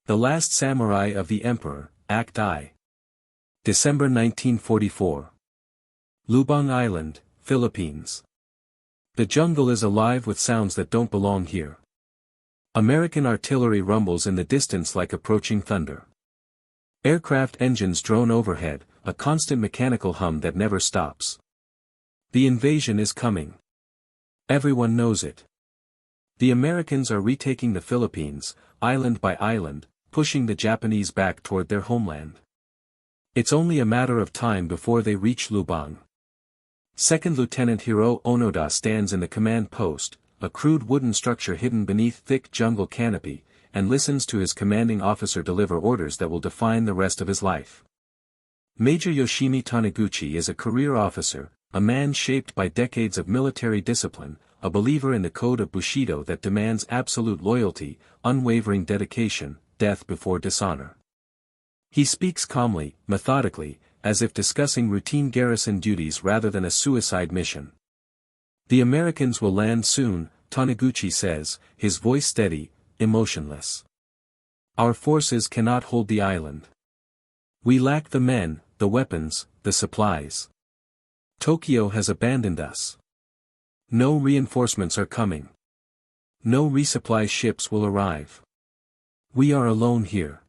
The Last Samurai of the Emperor, Act I. December 1944. Lubang Island, Philippines. The jungle is alive with sounds that don't belong here. American artillery rumbles in the distance like approaching thunder. Aircraft engines drone overhead, a constant mechanical hum that never stops. The invasion is coming. Everyone knows it. The Americans are retaking the Philippines, island by island, pushing the Japanese back toward their homeland. It's only a matter of time before they reach Lubang. Second Lieutenant Hiroo Onoda stands in the command post, a crude wooden structure hidden beneath thick jungle canopy, and listens to his commanding officer deliver orders that will define the rest of his life. Major Yoshimi Taniguchi is a career officer, a man shaped by decades of military discipline, a believer in the code of Bushido that demands absolute loyalty, unwavering dedication, death before dishonor. He speaks calmly, methodically, as if discussing routine garrison duties rather than a suicide mission. The Americans will land soon, Taniguchi says, his voice steady, emotionless. Our forces cannot hold the island. We lack the men, the weapons, the supplies. Tokyo has abandoned us. No reinforcements are coming. No resupply ships will arrive. We are alone here.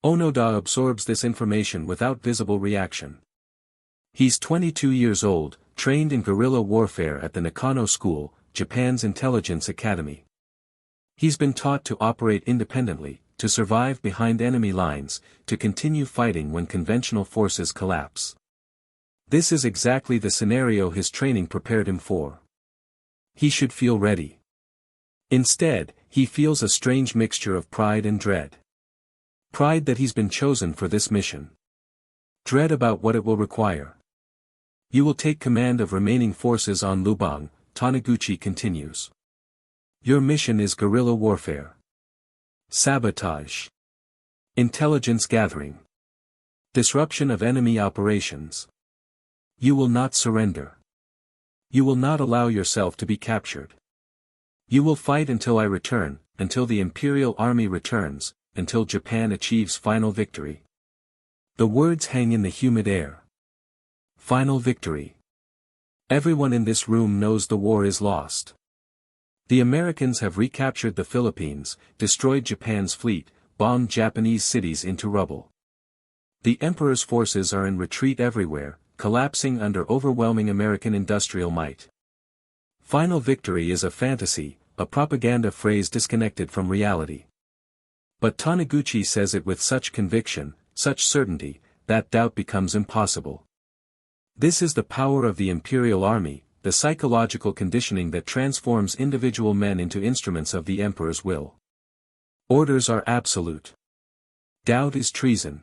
Onoda absorbs this information without visible reaction. He's 22 years old, trained in guerrilla warfare at the Nakano School, Japan's intelligence academy. He's been taught to operate independently, to survive behind enemy lines, to continue fighting when conventional forces collapse. This is exactly the scenario his training prepared him for. He should feel ready. Instead, he feels a strange mixture of pride and dread. Pride that he's been chosen for this mission. Dread about what it will require. You will take command of remaining forces on Lubang, Taniguchi continues. Your mission is guerrilla warfare. Sabotage. Intelligence gathering. Disruption of enemy operations. You will not surrender. You will not allow yourself to be captured. You will fight until I return, until the Imperial Army returns, until Japan achieves final victory. The words hang in the humid air. Final victory. Everyone in this room knows the war is lost. The Americans have recaptured the Philippines, destroyed Japan's fleet, bombed Japanese cities into rubble. The Emperor's forces are in retreat everywhere, collapsing under overwhelming American industrial might. Final victory is a fantasy, a propaganda phrase disconnected from reality. But Taniguchi says it with such conviction, such certainty, that doubt becomes impossible. This is the power of the Imperial Army, the psychological conditioning that transforms individual men into instruments of the Emperor's will. Orders are absolute. Doubt is treason.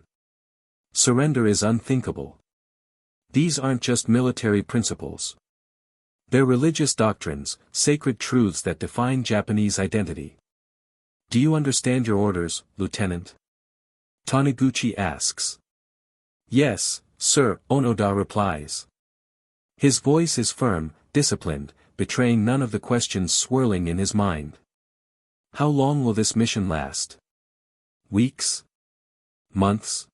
Surrender is unthinkable. These aren't just military principles. They're religious doctrines, sacred truths that define Japanese identity. Do you understand your orders, Lieutenant? Taniguchi asks. Yes, sir, Onoda replies. His voice is firm, disciplined, betraying none of the questions swirling in his mind. How long will this mission last? Weeks? Months?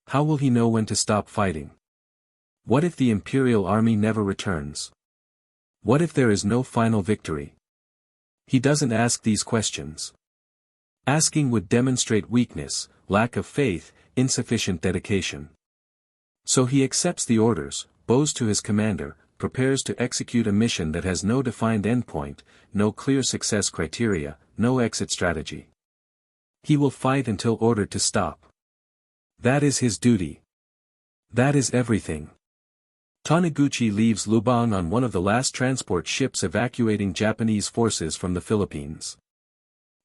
How will he know when to stop fighting? What if the Imperial Army never returns? What if there is no final victory? He doesn't ask these questions. Asking would demonstrate weakness, lack of faith, insufficient dedication. So he accepts the orders, bows to his commander, prepares to execute a mission that has no defined endpoint, no clear success criteria, no exit strategy. He will fight until ordered to stop. That is his duty. That is everything. Taniguchi leaves Lubang on one of the last transport ships evacuating Japanese forces from the Philippines.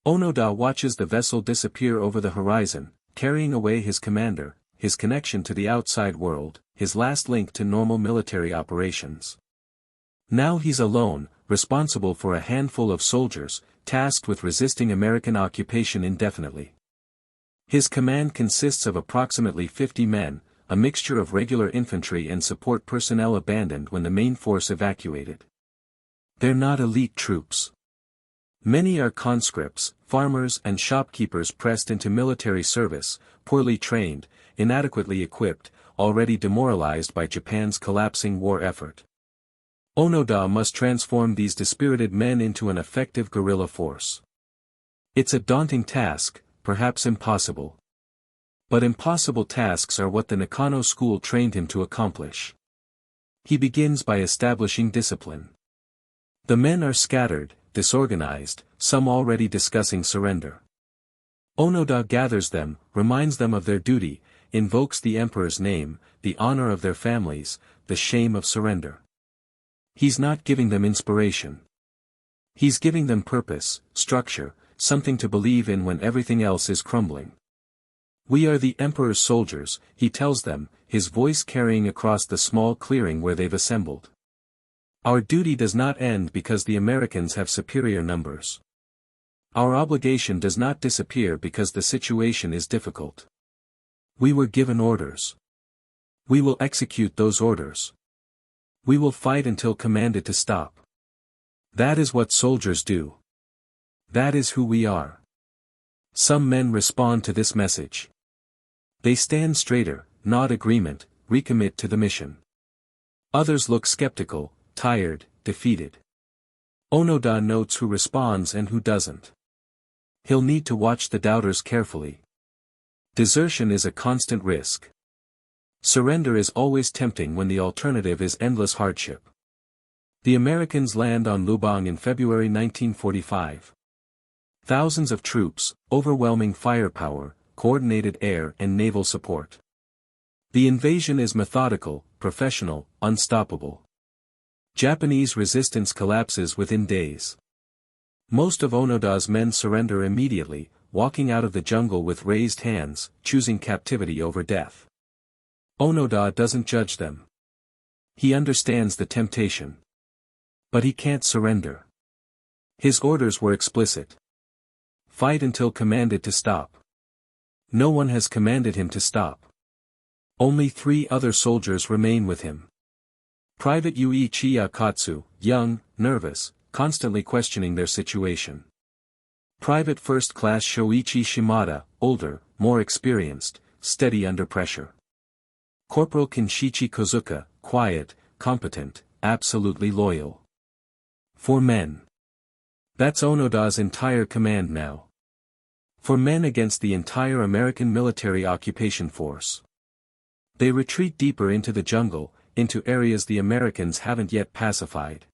Onoda watches the vessel disappear over the horizon, carrying away his commander, his connection to the outside world, his last link to normal military operations. Now he's alone, responsible for a handful of soldiers, tasked with resisting American occupation indefinitely. His command consists of approximately 50 men, a mixture of regular infantry and support personnel abandoned when the main force evacuated. They're not elite troops. Many are conscripts, farmers and shopkeepers pressed into military service, poorly trained, inadequately equipped, already demoralized by Japan's collapsing war effort. Onoda must transform these dispirited men into an effective guerrilla force. It's a daunting task, perhaps impossible. But impossible tasks are what the Nakano school trained him to accomplish. He begins by establishing discipline. The men are scattered, disorganized, some already discussing surrender. Onoda gathers them, reminds them of their duty, invokes the emperor's name, the honor of their families, the shame of surrender. He's not giving them inspiration. He's giving them purpose, structure, something to believe in when everything else is crumbling. We are the emperor's soldiers, he tells them, his voice carrying across the small clearing where they've assembled. Our duty does not end because the Americans have superior numbers. Our obligation does not disappear because the situation is difficult. We were given orders. We will execute those orders. We will fight until commanded to stop. That is what soldiers do. That is who we are. Some men respond to this message. They stand straighter, nod agreement, recommit to the mission. Others look skeptical, tired, defeated. Onoda notes who responds and who doesn't. He'll need to watch the doubters carefully. Desertion is a constant risk. Surrender is always tempting when the alternative is endless hardship. The Americans land on Lubang in February 1945. Thousands of troops, overwhelming firepower, coordinated air and naval support. The invasion is methodical, professional, unstoppable. Japanese resistance collapses within days. Most of Onoda's men surrender immediately, walking out of the jungle with raised hands, choosing captivity over death. Onoda doesn't judge them. He understands the temptation. But he can't surrender. His orders were explicit. Fight until commanded to stop. No one has commanded him to stop. Only 3 other soldiers remain with him. Private Yuichi Akatsu, young, nervous, constantly questioning their situation. Private First Class Shoichi Shimada, older, more experienced, steady under pressure. Corporal Kinshichi Kozuka, quiet, competent, absolutely loyal. 4 men. That's Onoda's entire command now. 4 men against the entire American military occupation force. They retreat deeper into the jungle, into areas the Americans haven't yet pacified.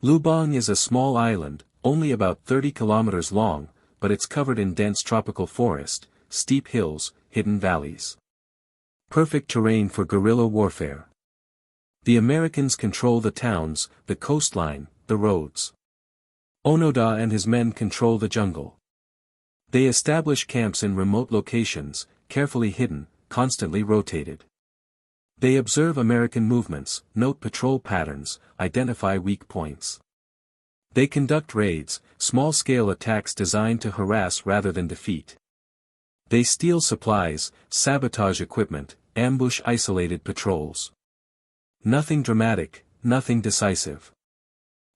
Lubang is a small island, only about 30 kilometers long, but it's covered in dense tropical forest, steep hills, hidden valleys. Perfect terrain for guerrilla warfare. The Americans control the towns, the coastline, the roads. Onoda and his men control the jungle. They establish camps in remote locations, carefully hidden, constantly rotated. They observe American movements, note patrol patterns, identify weak points. They conduct raids, small-scale attacks designed to harass rather than defeat. They steal supplies, sabotage equipment, ambush isolated patrols. Nothing dramatic, nothing decisive.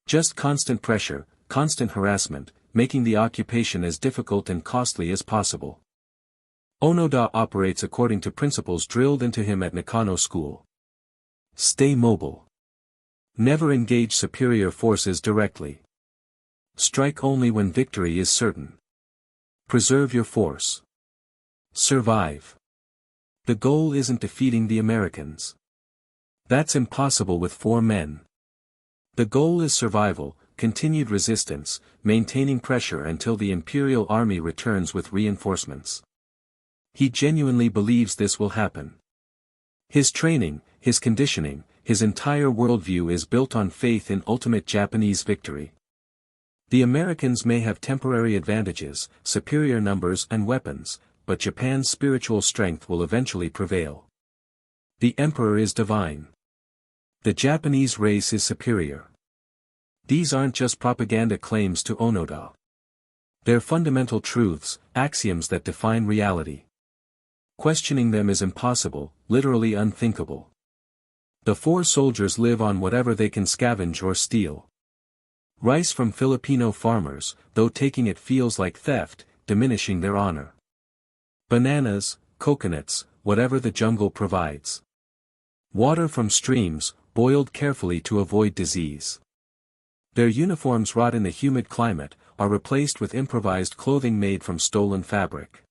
Just constant pressure, constant harassment, making the occupation as difficult and costly as possible. Onoda operates according to principles drilled into him at Nakano School. Stay mobile. Never engage superior forces directly. Strike only when victory is certain. Preserve your force. Survive. The goal isn't defeating the Americans. That's impossible with 4 men. The goal is survival, continued resistance, maintaining pressure until the Imperial Army returns with reinforcements. He genuinely believes this will happen. His training, his conditioning, his entire worldview is built on faith in ultimate Japanese victory. The Americans may have temporary advantages, superior numbers and weapons, but Japan's spiritual strength will eventually prevail. The Emperor is divine. The Japanese race is superior. These aren't just propaganda claims to Onoda. They're fundamental truths, axioms that define reality. Questioning them is impossible, literally unthinkable. The 4 soldiers live on whatever they can scavenge or steal. Rice from Filipino farmers, though taking it feels like theft, diminishing their honor. Bananas, coconuts, whatever the jungle provides. Water from streams, boiled carefully to avoid disease. Their uniforms rot in the humid climate, are replaced with improvised clothing made from stolen fabric.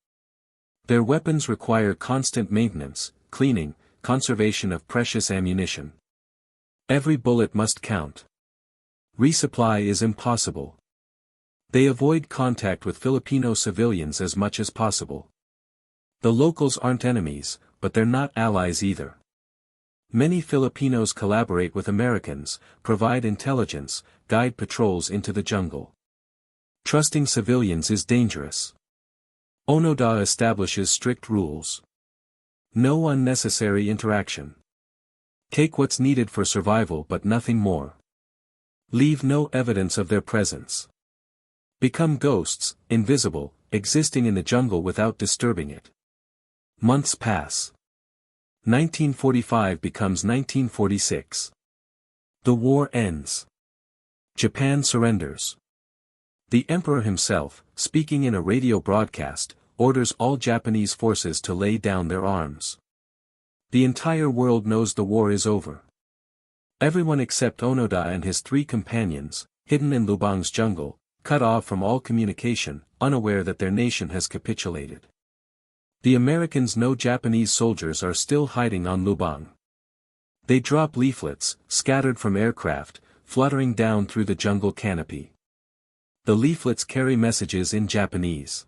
Their weapons require constant maintenance, cleaning, conservation of precious ammunition. Every bullet must count. Resupply is impossible. They avoid contact with Filipino civilians as much as possible. The locals aren't enemies, but they're not allies either. Many Filipinos collaborate with Americans, provide intelligence, guide patrols into the jungle. Trusting civilians is dangerous. Onoda establishes strict rules. No unnecessary interaction. Take what's needed for survival but nothing more. Leave no evidence of their presence. Become ghosts, invisible, existing in the jungle without disturbing it. Months pass. 1945 becomes 1946. The war ends. Japan surrenders. The emperor himself, speaking in a radio broadcast, orders all Japanese forces to lay down their arms. The entire world knows the war is over. Everyone except Onoda and his 3 companions, hidden in Lubang's jungle, cut off from all communication, unaware that their nation has capitulated. The Americans know Japanese soldiers are still hiding on Lubang. They drop leaflets, scattered from aircraft, fluttering down through the jungle canopy. The leaflets carry messages in Japanese.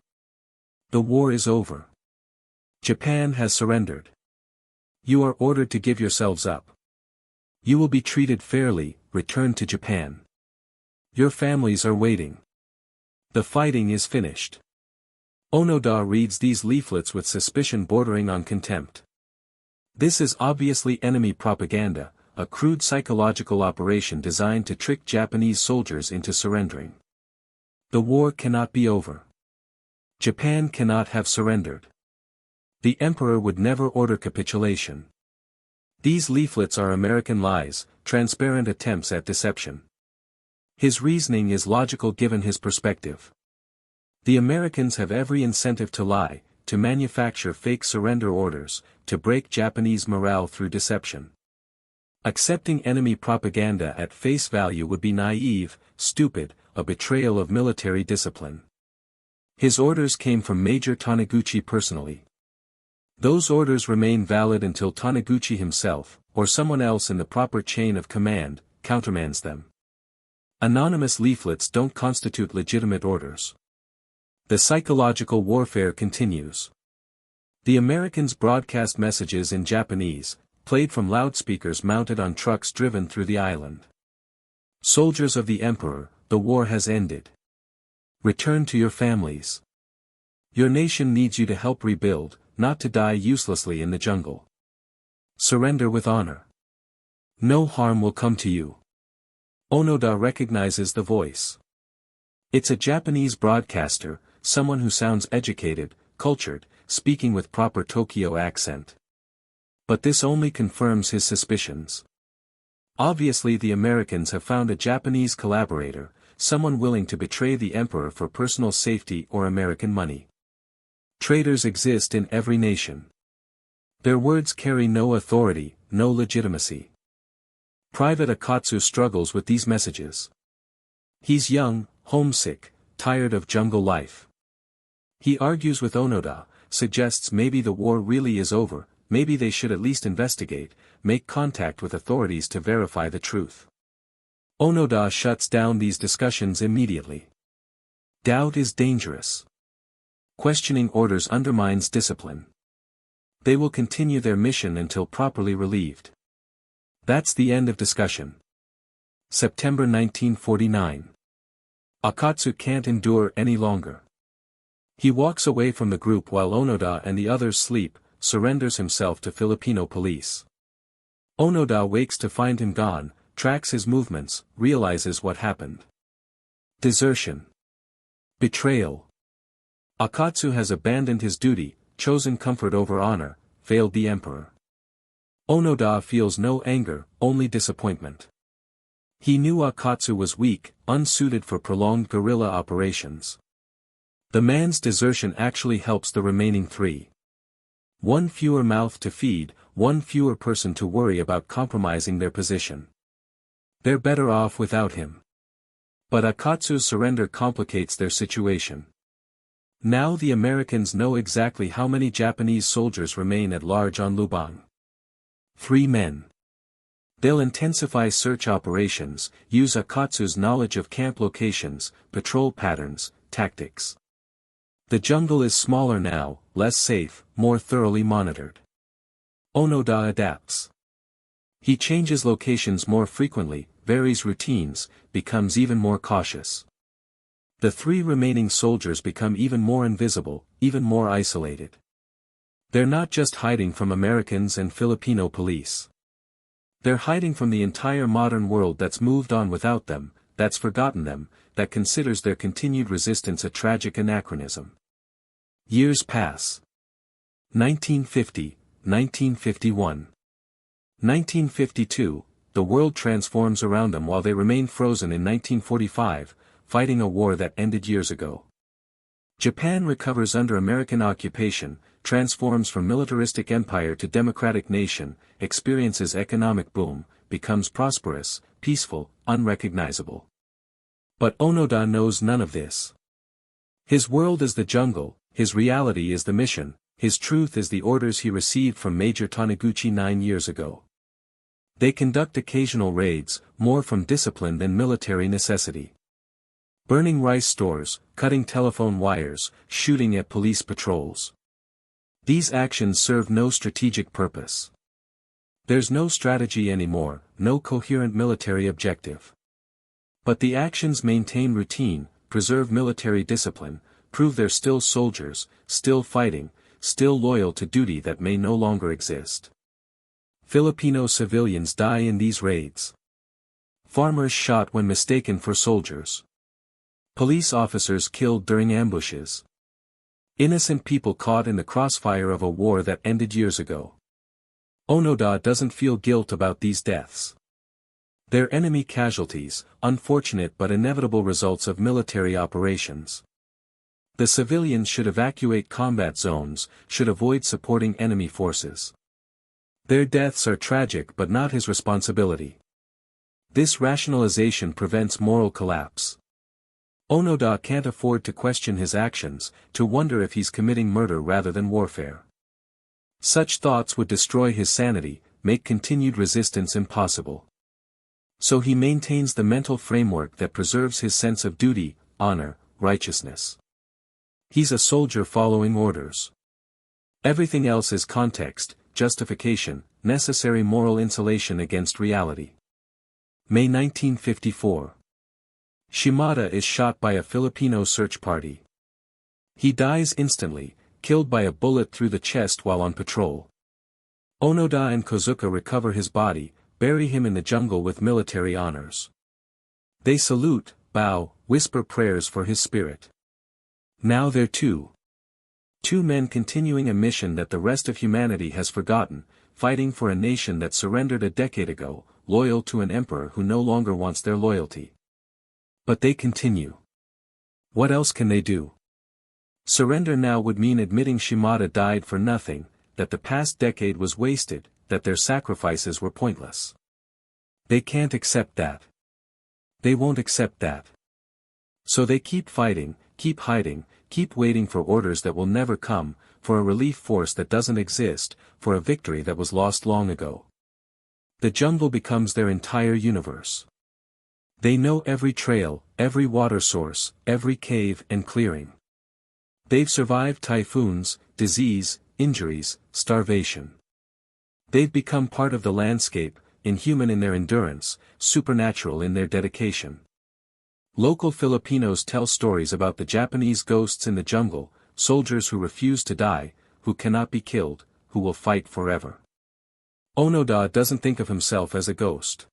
The war is over. Japan has surrendered. You are ordered to give yourselves up. You will be treated fairly, return to Japan. Your families are waiting. The fighting is finished. Onoda reads these leaflets with suspicion bordering on contempt. This is obviously enemy propaganda, a crude psychological operation designed to trick Japanese soldiers into surrendering. The war cannot be over. Japan cannot have surrendered. The emperor would never order capitulation. These leaflets are American lies, transparent attempts at deception. His reasoning is logical given his perspective. The Americans have every incentive to lie, to manufacture fake surrender orders, to break Japanese morale through deception. Accepting enemy propaganda at face value would be naive, stupid, a betrayal of military discipline. His orders came from Major Taniguchi personally. Those orders remain valid until Taniguchi himself, or someone else in the proper chain of command, countermands them. Anonymous leaflets don't constitute legitimate orders. The psychological warfare continues. The Americans broadcast messages in Japanese, played from loudspeakers mounted on trucks driven through the island. Soldiers of the Emperor, the war has ended. Return to your families. Your nation needs you to help rebuild, not to die uselessly in the jungle. Surrender with honor. No harm will come to you. Onoda recognizes the voice. It's a Japanese broadcaster, someone who sounds educated, cultured, speaking with proper Tokyo accent. But this only confirms his suspicions. Obviously the Americans have found a Japanese collaborator, someone willing to betray the emperor for personal safety or American money. Traitors exist in every nation. Their words carry no authority, no legitimacy. Private Akatsu struggles with these messages. He's young, homesick, tired of jungle life. He argues with Onoda, suggests maybe the war really is over, maybe they should at least investigate, make contact with authorities to verify the truth. Onoda shuts down these discussions immediately. Doubt is dangerous. Questioning orders undermines discipline. They will continue their mission until properly relieved. That's the end of discussion. September 1949. Akatsu can't endure any longer. He walks away from the group while Onoda and the others sleep, surrenders himself to Filipino police. Onoda wakes to find him gone, tracks his movements, realizes what happened. Desertion. Betrayal. Akatsu has abandoned his duty, chosen comfort over honor, failed the emperor. Onoda feels no anger, only disappointment. He knew Akatsu was weak, unsuited for prolonged guerrilla operations. The man's desertion actually helps the remaining three. One fewer mouth to feed, one fewer person to worry about compromising their position. They're better off without him. But Akatsu's surrender complicates their situation. Now the Americans know exactly how many Japanese soldiers remain at large on Lubang. 3 men. They'll intensify search operations, use Akatsu's knowledge of camp locations, patrol patterns, tactics. The jungle is smaller now, less safe, more thoroughly monitored. Onoda adapts. He changes locations more frequently, varies routines, becomes even more cautious. The 3 remaining soldiers become even more invisible, even more isolated. They're not just hiding from Americans and Filipino police. They're hiding from the entire modern world that's moved on without them, that's forgotten them, that considers their continued resistance a tragic anachronism. Years pass. 1950, 1951. 1952, the world transforms around them while they remain frozen in 1945, fighting a war that ended years ago. Japan recovers under American occupation, transforms from militaristic empire to democratic nation, experiences economic boom, becomes prosperous, peaceful, unrecognizable. But Onoda knows none of this. His world is the jungle, his reality is the mission, his truth is the orders he received from Major Taniguchi 9 years ago. They conduct occasional raids, more from discipline than military necessity. Burning rice stores, cutting telephone wires, shooting at police patrols. These actions serve no strategic purpose. There's no strategy anymore, no coherent military objective. But the actions maintain routine, preserve military discipline, prove they're still soldiers, still fighting, still loyal to duty that may no longer exist. Filipino civilians die in these raids. Farmers shot when mistaken for soldiers. Police officers killed during ambushes. Innocent people caught in the crossfire of a war that ended years ago. Onoda doesn't feel guilt about these deaths. They're enemy casualties, unfortunate but inevitable results of military operations. The civilians should evacuate combat zones, should avoid supporting enemy forces. Their deaths are tragic but not his responsibility. This rationalization prevents moral collapse. Onoda can't afford to question his actions, to wonder if he's committing murder rather than warfare. Such thoughts would destroy his sanity, make continued resistance impossible. So he maintains the mental framework that preserves his sense of duty, honor, righteousness. He's a soldier following orders. Everything else is context, justification, necessary moral insulation against reality. May 1954. Shimada is shot by a Filipino search party. He dies instantly, killed by a bullet through the chest while on patrol. Onoda and Kozuka recover his body, bury him in the jungle with military honors. They salute, bow, whisper prayers for his spirit. Now they're two men continuing a mission that the rest of humanity has forgotten, fighting for a nation that surrendered a decade ago, loyal to an emperor who no longer wants their loyalty. But they continue. What else can they do? Surrender now would mean admitting Shimada died for nothing, that the past decade was wasted, that their sacrifices were pointless. They can't accept that. They won't accept that. So they keep fighting, keep hiding, keep waiting for orders that will never come, for a relief force that doesn't exist, for a victory that was lost long ago. The jungle becomes their entire universe. They know every trail, every water source, every cave and clearing. They've survived typhoons, disease, injuries, starvation. They've become part of the landscape, inhuman in their endurance, supernatural in their dedication. Local Filipinos tell stories about the Japanese ghosts in the jungle, soldiers who refuse to die, who cannot be killed, who will fight forever. Onoda doesn't think of himself as a ghost.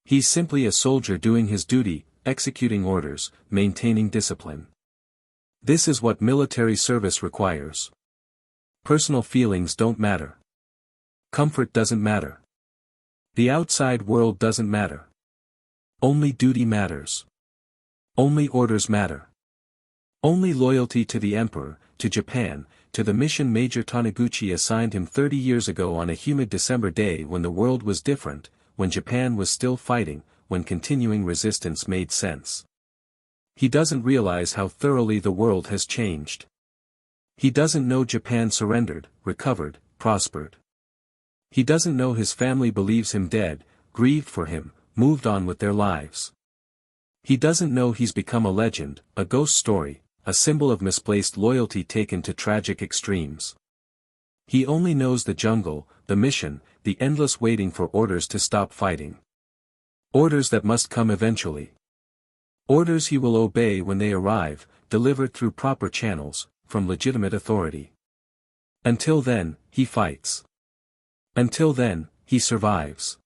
He's simply a soldier doing his duty, executing orders, maintaining discipline. This is what military service requires. Personal feelings don't matter. Comfort doesn't matter. The outside world doesn't matter. Only duty matters. Only orders matter. Only loyalty to the emperor, to Japan, to the mission Major Taniguchi assigned him 30 years ago on a humid December day when the world was different, when Japan was still fighting, when continuing resistance made sense. He doesn't realize how thoroughly the world has changed. He doesn't know Japan surrendered, recovered, prospered. He doesn't know his family believes him dead, grieved for him, moved on with their lives. He doesn't know he's become a legend, a ghost story, a symbol of misplaced loyalty taken to tragic extremes. He only knows the jungle, the mission, the endless waiting for orders to stop fighting. Orders that must come eventually. Orders he will obey when they arrive, delivered through proper channels, from legitimate authority. Until then, he fights. Until then, he survives.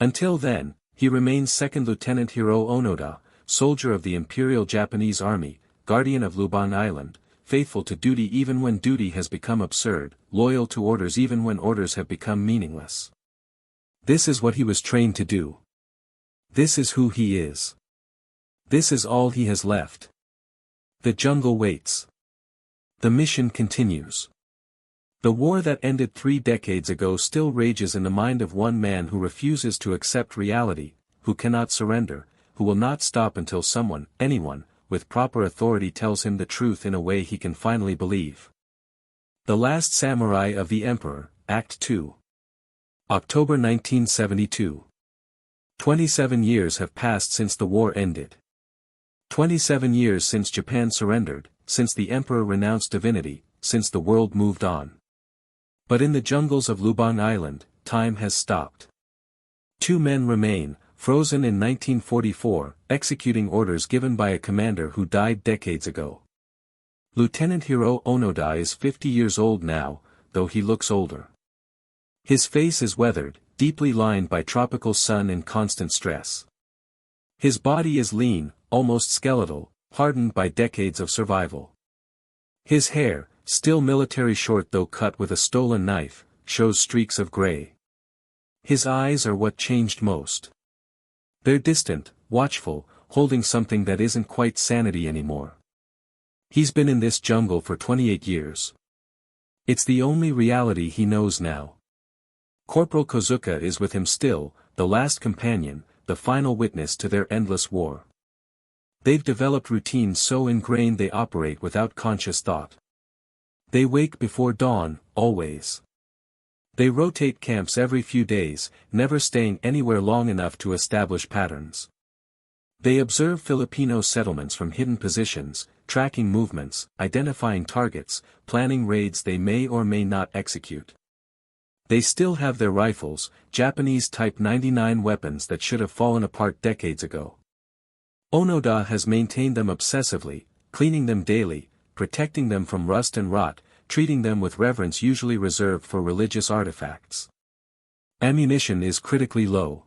Until then, he remains Second Lieutenant Hiroo Onoda, soldier of the Imperial Japanese Army, guardian of Lubang Island, faithful to duty even when duty has become absurd, loyal to orders even when orders have become meaningless. This is what he was trained to do. This is who he is. This is all he has left. The jungle waits. The mission continues. The war that ended 3 decades ago still rages in the mind of one man who refuses to accept reality, who cannot surrender, who will not stop until someone, anyone, with proper authority tells him the truth in a way he can finally believe. The Last Samurai of the Emperor, Act 2. October 1972. 27 years have passed since the war ended. 27 years since Japan surrendered, since the emperor renounced divinity, since the world moved on. But in the jungles of Lubang Island, time has stopped. 2 men remain, frozen in 1944, executing orders given by a commander who died decades ago. Lieutenant Hiroo Onoda is 50 years old now, though he looks older. His face is weathered, deeply lined by tropical sun and constant stress. His body is lean, almost skeletal, hardened by decades of survival. His hair, still military short though cut with a stolen knife, shows streaks of gray. His eyes are what changed most. They're distant, watchful, holding something that isn't quite sanity anymore. He's been in this jungle for 28 years. It's the only reality he knows now. Corporal Kozuka is with him still, the last companion, the final witness to their endless war. They've developed routines so ingrained they operate without conscious thought. They wake before dawn, always. They rotate camps every few days, never staying anywhere long enough to establish patterns. They observe Filipino settlements from hidden positions, tracking movements, identifying targets, planning raids they may or may not execute. They still have their rifles, Japanese Type 99 weapons that should have fallen apart decades ago. Onoda has maintained them obsessively, cleaning them daily, protecting them from rust and rot, treating them with reverence usually reserved for religious artifacts. Ammunition is critically low.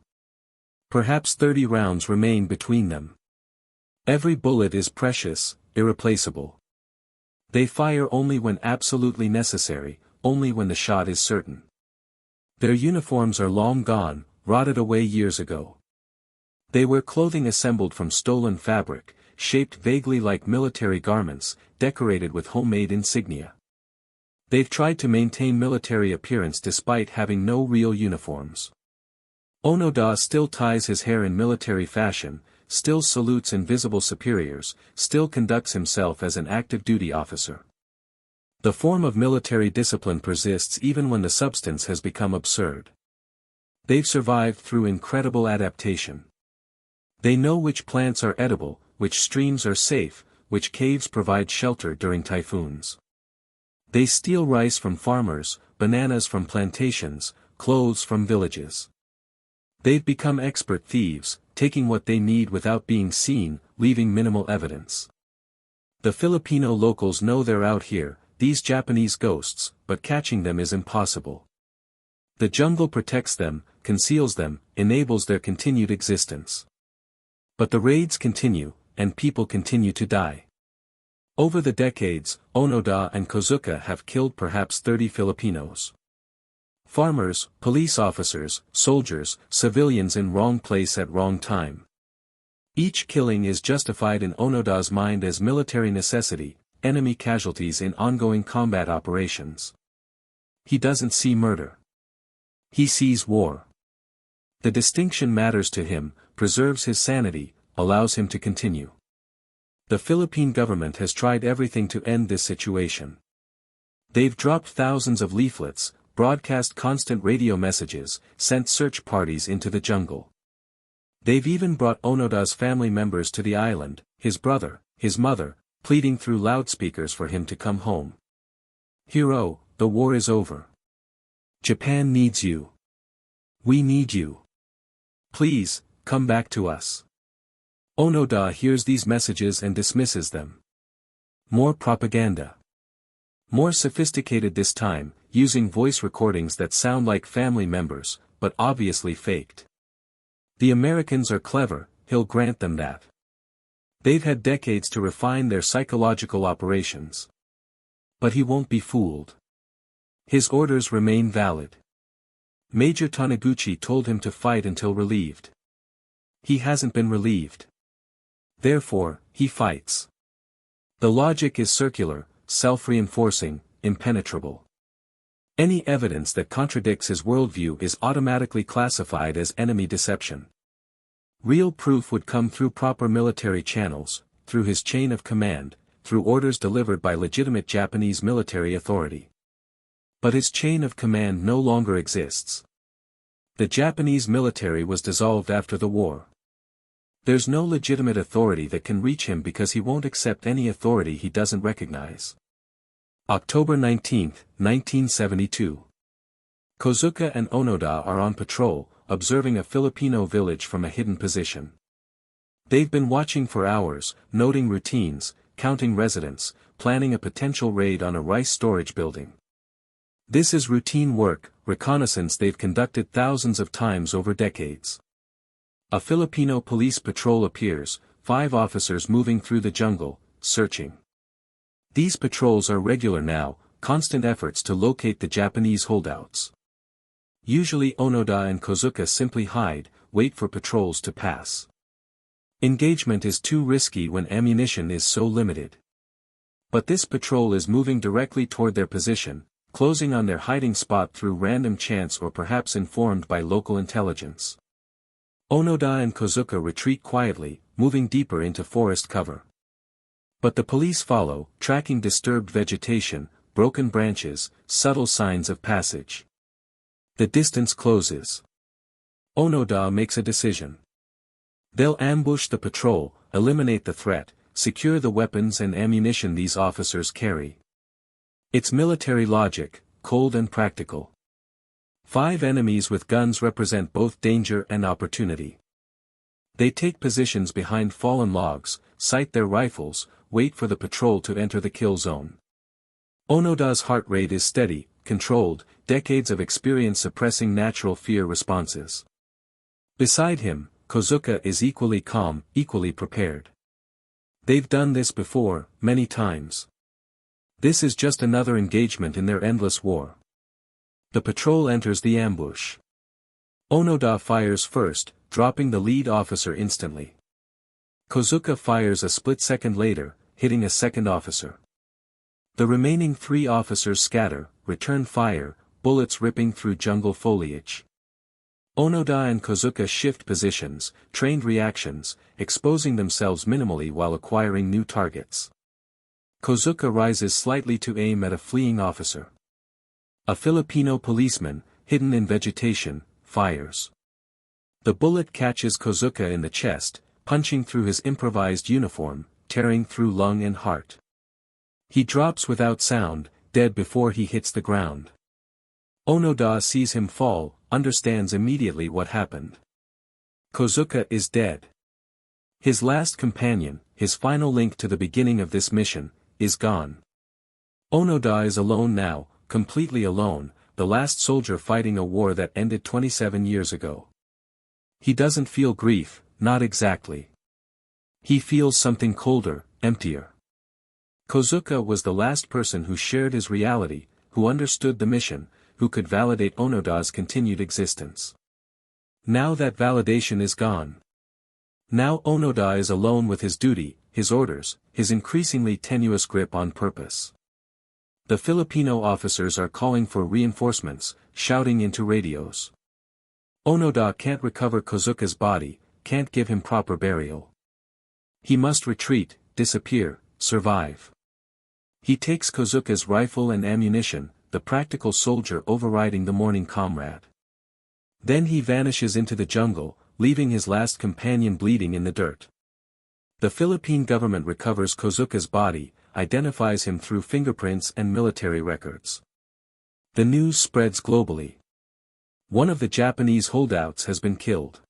Perhaps 30 rounds remain between them. Every bullet is precious, irreplaceable. They fire only when absolutely necessary, only when the shot is certain. Their uniforms are long gone, rotted away years ago. They wear clothing assembled from stolen fabric, shaped vaguely like military garments, decorated with homemade insignia. They've tried to maintain military appearance despite having no real uniforms. Onoda still ties his hair in military fashion, still salutes invisible superiors, still conducts himself as an active duty officer. The form of military discipline persists even when the substance has become absurd. They've survived through incredible adaptation. They know which plants are edible, which streams are safe, which caves provide shelter during typhoons. They steal rice from farmers, bananas from plantations, clothes from villages. They've become expert thieves, taking what they need without being seen, leaving minimal evidence. The Filipino locals know they're out here, these Japanese ghosts, but catching them is impossible. The jungle protects them, conceals them, enables their continued existence. But the raids continue, and people continue to die. Over the decades, Onoda and Kozuka have killed perhaps 30 Filipinos. Farmers, police officers, soldiers, civilians in wrong place at wrong time. Each killing is justified in Onoda's mind as military necessity, enemy casualties in ongoing combat operations. He doesn't see murder. He sees war. The distinction matters to him, preserves his sanity, allows him to continue. The Philippine government has tried everything to end this situation. They've dropped thousands of leaflets, broadcast constant radio messages, sent search parties into the jungle. They've even brought Onoda's family members to the island, his brother, his mother, pleading through loudspeakers for him to come home. Hiroo, the war is over. Japan needs you. We need you. Please, come back to us. Onoda hears these messages and dismisses them. More propaganda. More sophisticated this time, using voice recordings that sound like family members, but obviously faked. The Americans are clever, he'll grant them that. They've had decades to refine their psychological operations. But he won't be fooled. His orders remain valid. Major Taniguchi told him to fight until relieved. He hasn't been relieved. Therefore, he fights. The logic is circular, self-reinforcing, impenetrable. Any evidence that contradicts his worldview is automatically classified as enemy deception. Real proof would come through proper military channels, through his chain of command, through orders delivered by legitimate Japanese military authority. But his chain of command no longer exists. The Japanese military was dissolved after the war. There's no legitimate authority that can reach him because he won't accept any authority he doesn't recognize. October 19, 1972. Kozuka and Onoda are on patrol, observing a Filipino village from a hidden position. They've been watching for hours, noting routines, counting residents, planning a potential raid on a rice storage building. This is routine work, reconnaissance they've conducted thousands of times over decades. A Filipino police patrol appears, 5 officers moving through the jungle, searching. These patrols are regular now, constant efforts to locate the Japanese holdouts. Usually Onoda and Kozuka simply hide, wait for patrols to pass. Engagement is too risky when ammunition is so limited. But this patrol is moving directly toward their position, closing on their hiding spot through random chance or perhaps informed by local intelligence. Onoda and Kozuka retreat quietly, moving deeper into forest cover. But the police follow, tracking disturbed vegetation, broken branches, subtle signs of passage. The distance closes. Onoda makes a decision. They'll ambush the patrol, eliminate the threat, secure the weapons and ammunition these officers carry. It's military logic, cold and practical. 5 enemies with guns represent both danger and opportunity. They take positions behind fallen logs, sight their rifles, wait for the patrol to enter the kill zone. Onoda's heart rate is steady, controlled, decades of experience suppressing natural fear responses. Beside him, Kozuka is equally calm, equally prepared. They've done this before, many times. This is just another engagement in their endless war. The patrol enters the ambush. Onoda fires first, dropping the lead officer instantly. Kozuka fires a split second later, hitting a second officer. The remaining 3 officers scatter, return fire, bullets ripping through jungle foliage. Onoda and Kozuka shift positions, trained reactions, exposing themselves minimally while acquiring new targets. Kozuka rises slightly to aim at a fleeing officer. A Filipino policeman, hidden in vegetation, fires. The bullet catches Kozuka in the chest, punching through his improvised uniform, tearing through lung and heart. He drops without sound, dead before he hits the ground. Onoda sees him fall, understands immediately what happened. Kozuka is dead. His last companion, his final link to the beginning of this mission, is gone. Onoda is alone now, completely alone, the last soldier fighting a war that ended 27 years ago. He doesn't feel grief, not exactly. He feels something colder, emptier. Kozuka was the last person who shared his reality, who understood the mission, who could validate Onoda's continued existence. Now that validation is gone. Now Onoda is alone with his duty, his orders, his increasingly tenuous grip on purpose. The Filipino officers are calling for reinforcements, shouting into radios. Onoda can't recover Kozuka's body, can't give him proper burial. He must retreat, disappear, survive. He takes Kozuka's rifle and ammunition, the practical soldier overriding the mourning comrade. Then he vanishes into the jungle, leaving his last companion bleeding in the dirt. The Philippine government recovers Kozuka's body, identifies him through fingerprints and military records. The news spreads globally. One of the Japanese holdouts has been killed.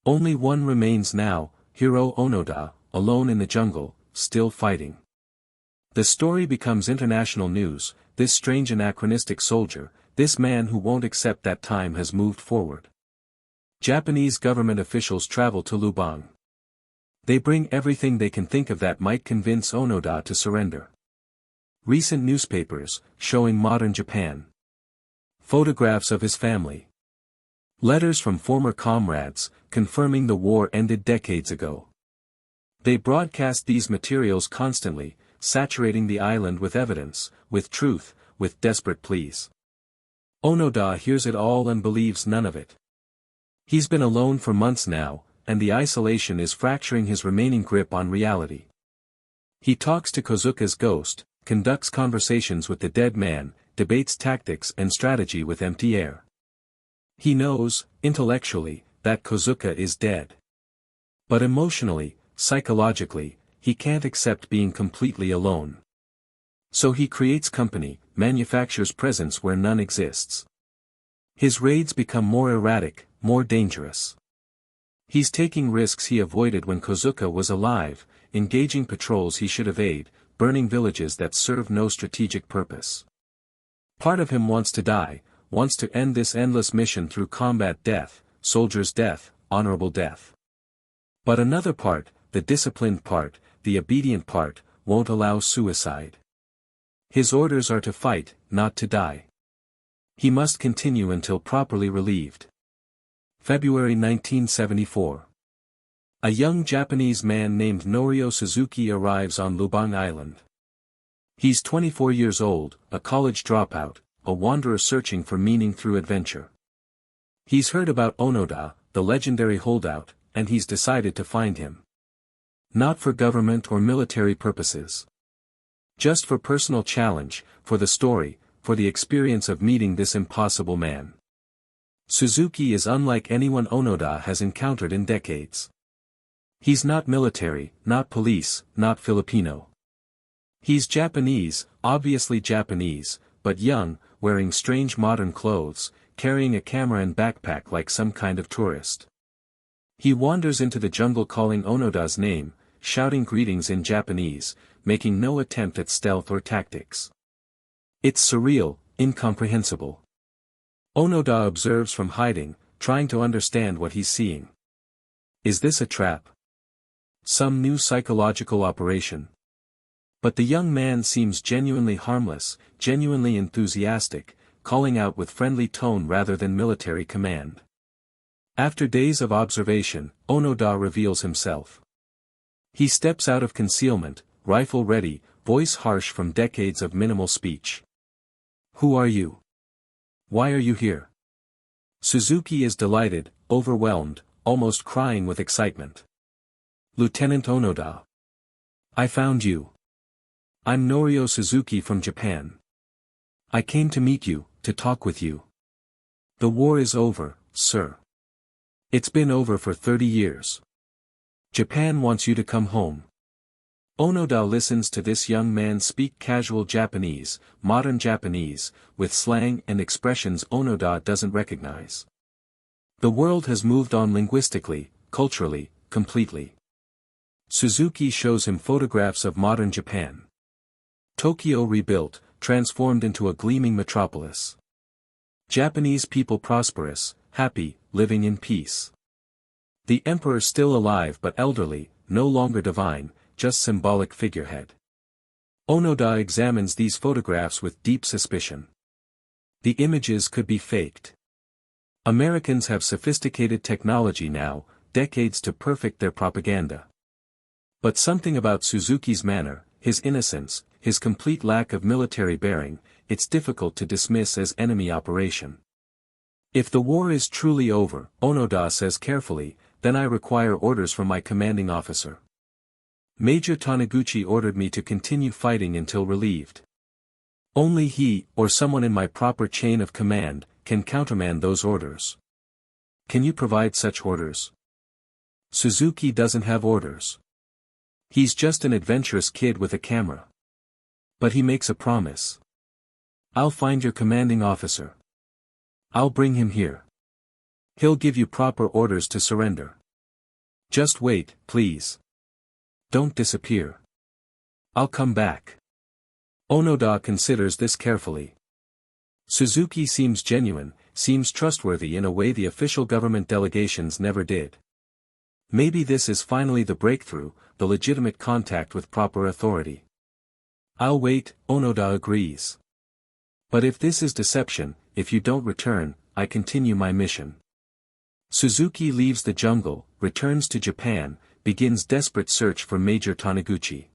Only one remains now, Hiroo Onoda, alone in the jungle, still fighting. The story becomes international news. This strange anachronistic soldier, this man who won't accept that time has moved forward. Japanese government officials travel to Lubang. They bring everything they can think of that might convince Onoda to surrender. Recent newspapers, showing modern Japan. Photographs of his family. Letters from former comrades, confirming the war ended decades ago. They broadcast these materials constantly, saturating the island with evidence, with truth, with desperate pleas. Onoda hears it all and believes none of it. He's been alone for months now, and the isolation is fracturing his remaining grip on reality. He talks to Kozuka's ghost, conducts conversations with the dead man, debates tactics and strategy with empty air. He knows, intellectually, that Kozuka is dead. But emotionally, psychologically, he can't accept being completely alone. So he creates company, manufactures presence where none exists. His raids become more erratic, more dangerous. He's taking risks he avoided when Kozuka was alive, engaging patrols he should evade, burning villages that serve no strategic purpose. Part of him wants to die, wants to end this endless mission through combat death, soldier's death, honorable death. But another part, the disciplined part, the obedient part, won't allow suicide. His orders are to fight, not to die. He must continue until properly relieved. February 1974. A young Japanese man named Norio Suzuki arrives on Lubang Island. He's 24 years old, a college dropout, a wanderer searching for meaning through adventure. He's heard about Onoda, the legendary holdout, and he's decided to find him. Not for government or military purposes. Just for personal challenge, for the story, for the experience of meeting this impossible man. Suzuki is unlike anyone Onoda has encountered in decades. He's not military, not police, not Filipino. He's Japanese, obviously Japanese, but young, wearing strange modern clothes, carrying a camera and backpack like some kind of tourist. He wanders into the jungle calling Onoda's name, shouting greetings in Japanese, making no attempt at stealth or tactics. It's surreal, incomprehensible. Onoda observes from hiding, trying to understand what he's seeing. Is this a trap? Some new psychological operation? But the young man seems genuinely harmless, genuinely enthusiastic, calling out with friendly tone rather than military command. After days of observation, Onoda reveals himself. He steps out of concealment, rifle ready, voice harsh from decades of minimal speech. Who are you? Why are you here? Suzuki is delighted, overwhelmed, almost crying with excitement. Lieutenant Onoda. I found you. I'm Norio Suzuki from Japan. I came to meet you, to talk with you. The war is over, sir. It's been over for 30 years. Japan wants you to come home. Onoda listens to this young man speak casual Japanese, modern Japanese, with slang and expressions Onoda doesn't recognize. The world has moved on linguistically, culturally, completely. Suzuki shows him photographs of modern Japan. Tokyo rebuilt, transformed into a gleaming metropolis. Japanese people prosperous, happy, living in peace. The emperor still alive but elderly, no longer divine, just symbolic figurehead. Onoda examines these photographs with deep suspicion. The images could be faked. Americans have sophisticated technology now, decades to perfect their propaganda. But something about Suzuki's manner, his innocence, his complete lack of military bearing, it's difficult to dismiss as enemy operation. If the war is truly over, Onoda says carefully, then I require orders from my commanding officer. Major Taniguchi ordered me to continue fighting until relieved. Only he, or someone in my proper chain of command, can countermand those orders. Can you provide such orders? Suzuki doesn't have orders. He's just an adventurous kid with a camera. But he makes a promise. I'll find your commanding officer. I'll bring him here. He'll give you proper orders to surrender. Just wait, please. Don't disappear. I'll come back. Onoda considers this carefully. Suzuki seems genuine, seems trustworthy in a way the official government delegations never did. Maybe this is finally the breakthrough, the legitimate contact with proper authority. I'll wait, Onoda agrees. But if this is deception, if you don't return, I continue my mission. Suzuki leaves the jungle, returns to Japan, begins desperate search for Major Taniguchi.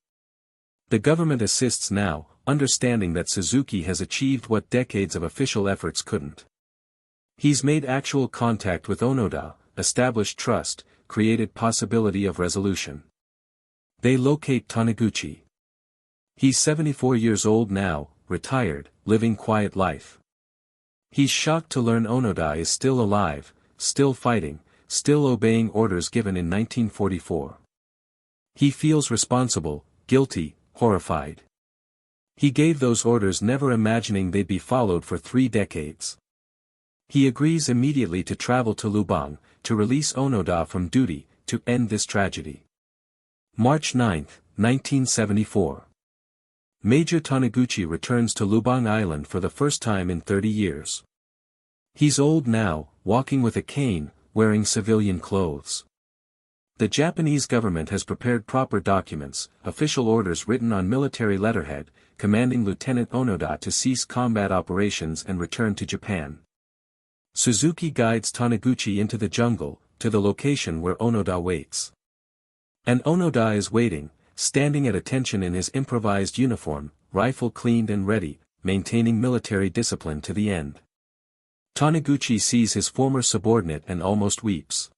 The government assists now, understanding that Suzuki has achieved what decades of official efforts couldn't. He's made actual contact with Onoda, established trust, created possibility of resolution. They locate Taniguchi. He's 74 years old now, retired, living quiet life. He's shocked to learn Onoda is still alive, still fighting, still obeying orders given in 1944. He feels responsible, guilty, horrified. He gave those orders never imagining they'd be followed for 3 decades. He agrees immediately to travel to Lubang, to release Onoda from duty, to end this tragedy. March 9, 1974. Major Taniguchi returns to Lubang Island for the first time in 30 years. He's old now, walking with a cane, wearing civilian clothes. The Japanese government has prepared proper documents, official orders written on military letterhead, commanding Lieutenant Onoda to cease combat operations and return to Japan. Suzuki guides Taniguchi into the jungle, to the location where Onoda waits. And Onoda is waiting, standing at attention in his improvised uniform, rifle cleaned and ready, maintaining military discipline to the end. Taniguchi sees his former subordinate and almost weeps.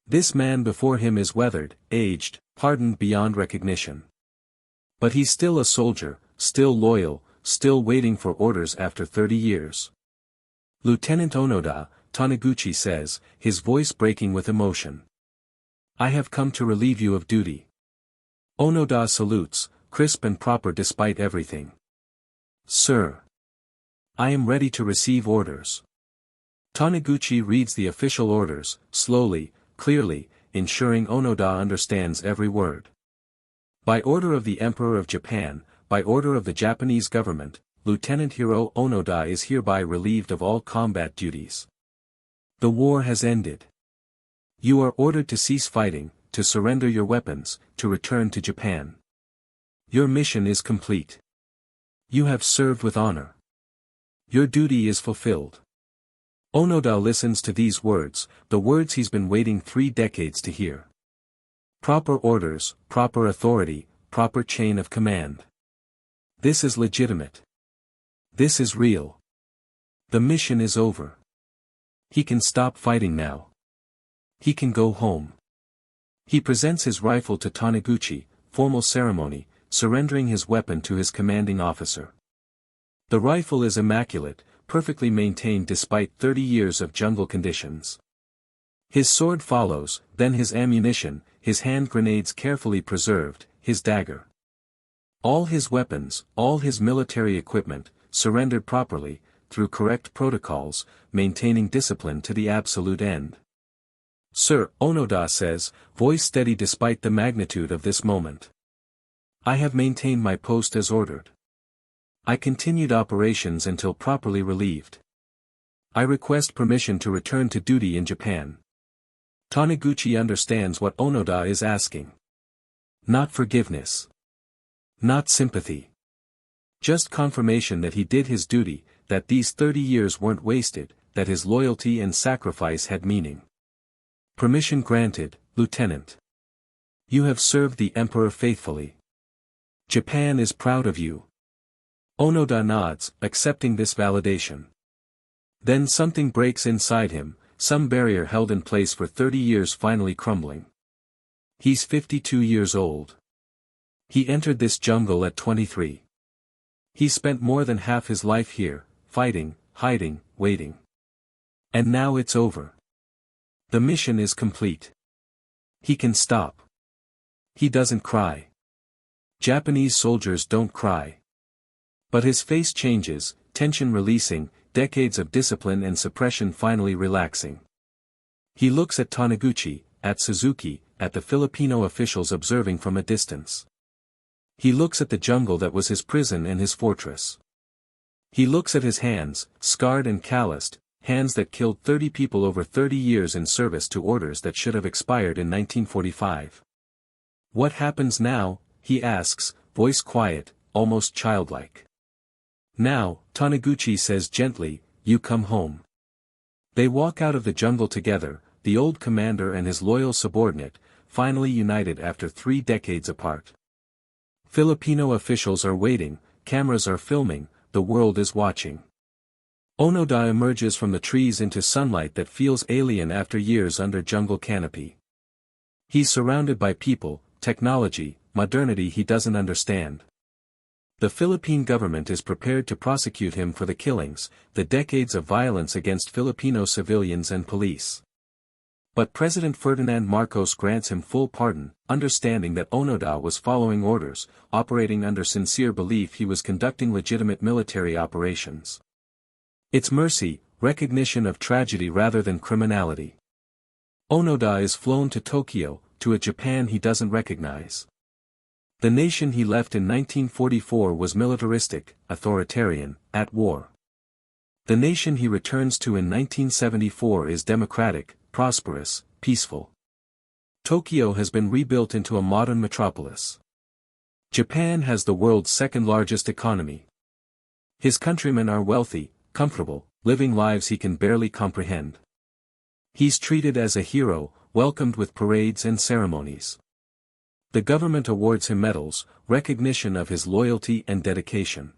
This man before him is weathered, aged, hardened beyond recognition. But he's still a soldier, still loyal, still waiting for orders after 30 years. Lieutenant Onoda, Taniguchi says, his voice breaking with emotion. I have come to relieve you of duty. Onoda salutes, crisp and proper despite everything. Sir. I am ready to receive orders. Taniguchi reads the official orders, slowly, clearly, ensuring Onoda understands every word. By order of the Emperor of Japan, by order of the Japanese government, Lieutenant Hiroo Onoda is hereby relieved of all combat duties. The war has ended. You are ordered to cease fighting, to surrender your weapons, to return to Japan. Your mission is complete. You have served with honor. Your duty is fulfilled. Onoda listens to these words, the words he's been waiting 3 decades to hear. Proper orders, proper authority, proper chain of command. This is legitimate. This is real. The mission is over. He can stop fighting now. He can go home. He presents his rifle to Taniguchi, formal ceremony, surrendering his weapon to his commanding officer. The rifle is immaculate, perfectly maintained despite 30 years of jungle conditions. His sword follows, then his ammunition, his hand grenades carefully preserved, his dagger. All his weapons, all his military equipment, surrendered properly, through correct protocols, maintaining discipline to the absolute end. Sir, Onoda says, voice steady despite the magnitude of this moment. I have maintained my post as ordered. I continued operations until properly relieved. I request permission to return to duty in Japan. Taniguchi understands what Onoda is asking. Not forgiveness. Not sympathy. Just confirmation that he did his duty, that these 30 years weren't wasted, that his loyalty and sacrifice had meaning. Permission granted, Lieutenant. You have served the Emperor faithfully. Japan is proud of you. Onoda nods, accepting this validation. Then something breaks inside him, some barrier held in place for 30 years finally crumbling. He's 52 years old. He entered this jungle at 23. He spent more than half his life here, fighting, hiding, waiting. And now it's over. The mission is complete. He can stop. He doesn't cry. Japanese soldiers don't cry. But his face changes, tension releasing, decades of discipline and suppression finally relaxing. He looks at Taniguchi, at Suzuki, at the Filipino officials observing from a distance. He looks at the jungle that was his prison and his fortress. He looks at his hands, scarred and calloused, hands that killed 30 people over 30 years in service to orders that should have expired in 1945. What happens now, he asks, voice quiet, almost childlike. Now, Taniguchi says gently, you come home. They walk out of the jungle together, the old commander and his loyal subordinate, finally united after 3 decades apart. Filipino officials are waiting, cameras are filming, the world is watching. Onoda emerges from the trees into sunlight that feels alien after years under jungle canopy. He's surrounded by people, technology, modernity he doesn't understand. The Philippine government is prepared to prosecute him for the killings, the decades of violence against Filipino civilians and police. But President Ferdinand Marcos grants him full pardon, understanding that Onoda was following orders, operating under sincere belief he was conducting legitimate military operations. It's mercy, recognition of tragedy rather than criminality. Onoda is flown to Tokyo, to a Japan he doesn't recognize. The nation he left in 1944 was militaristic, authoritarian, at war. The nation he returns to in 1974 is democratic, prosperous, peaceful. Tokyo has been rebuilt into a modern metropolis. Japan has the world's second-largest economy. His countrymen are wealthy, comfortable, living lives he can barely comprehend. He's treated as a hero, welcomed with parades and ceremonies. The government awards him medals, recognition of his loyalty and dedication.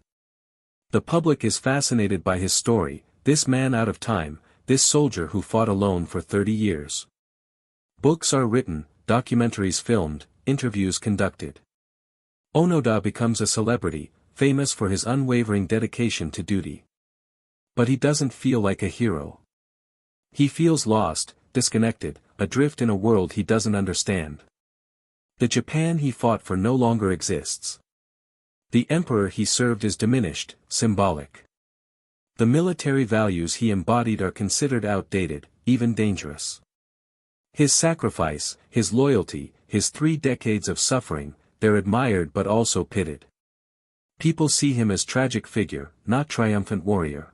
The public is fascinated by his story, this man out of time, this soldier who fought alone for 30 years. Books are written, documentaries filmed, interviews conducted. Onoda becomes a celebrity, famous for his unwavering dedication to duty. But he doesn't feel like a hero. He feels lost, disconnected, adrift in a world he doesn't understand. The Japan he fought for no longer exists. The emperor he served is diminished, symbolic. The military values he embodied are considered outdated, even dangerous. His sacrifice, his loyalty, his 3 decades of suffering, they're admired but also pitted. People see him as tragic figure, not triumphant warrior.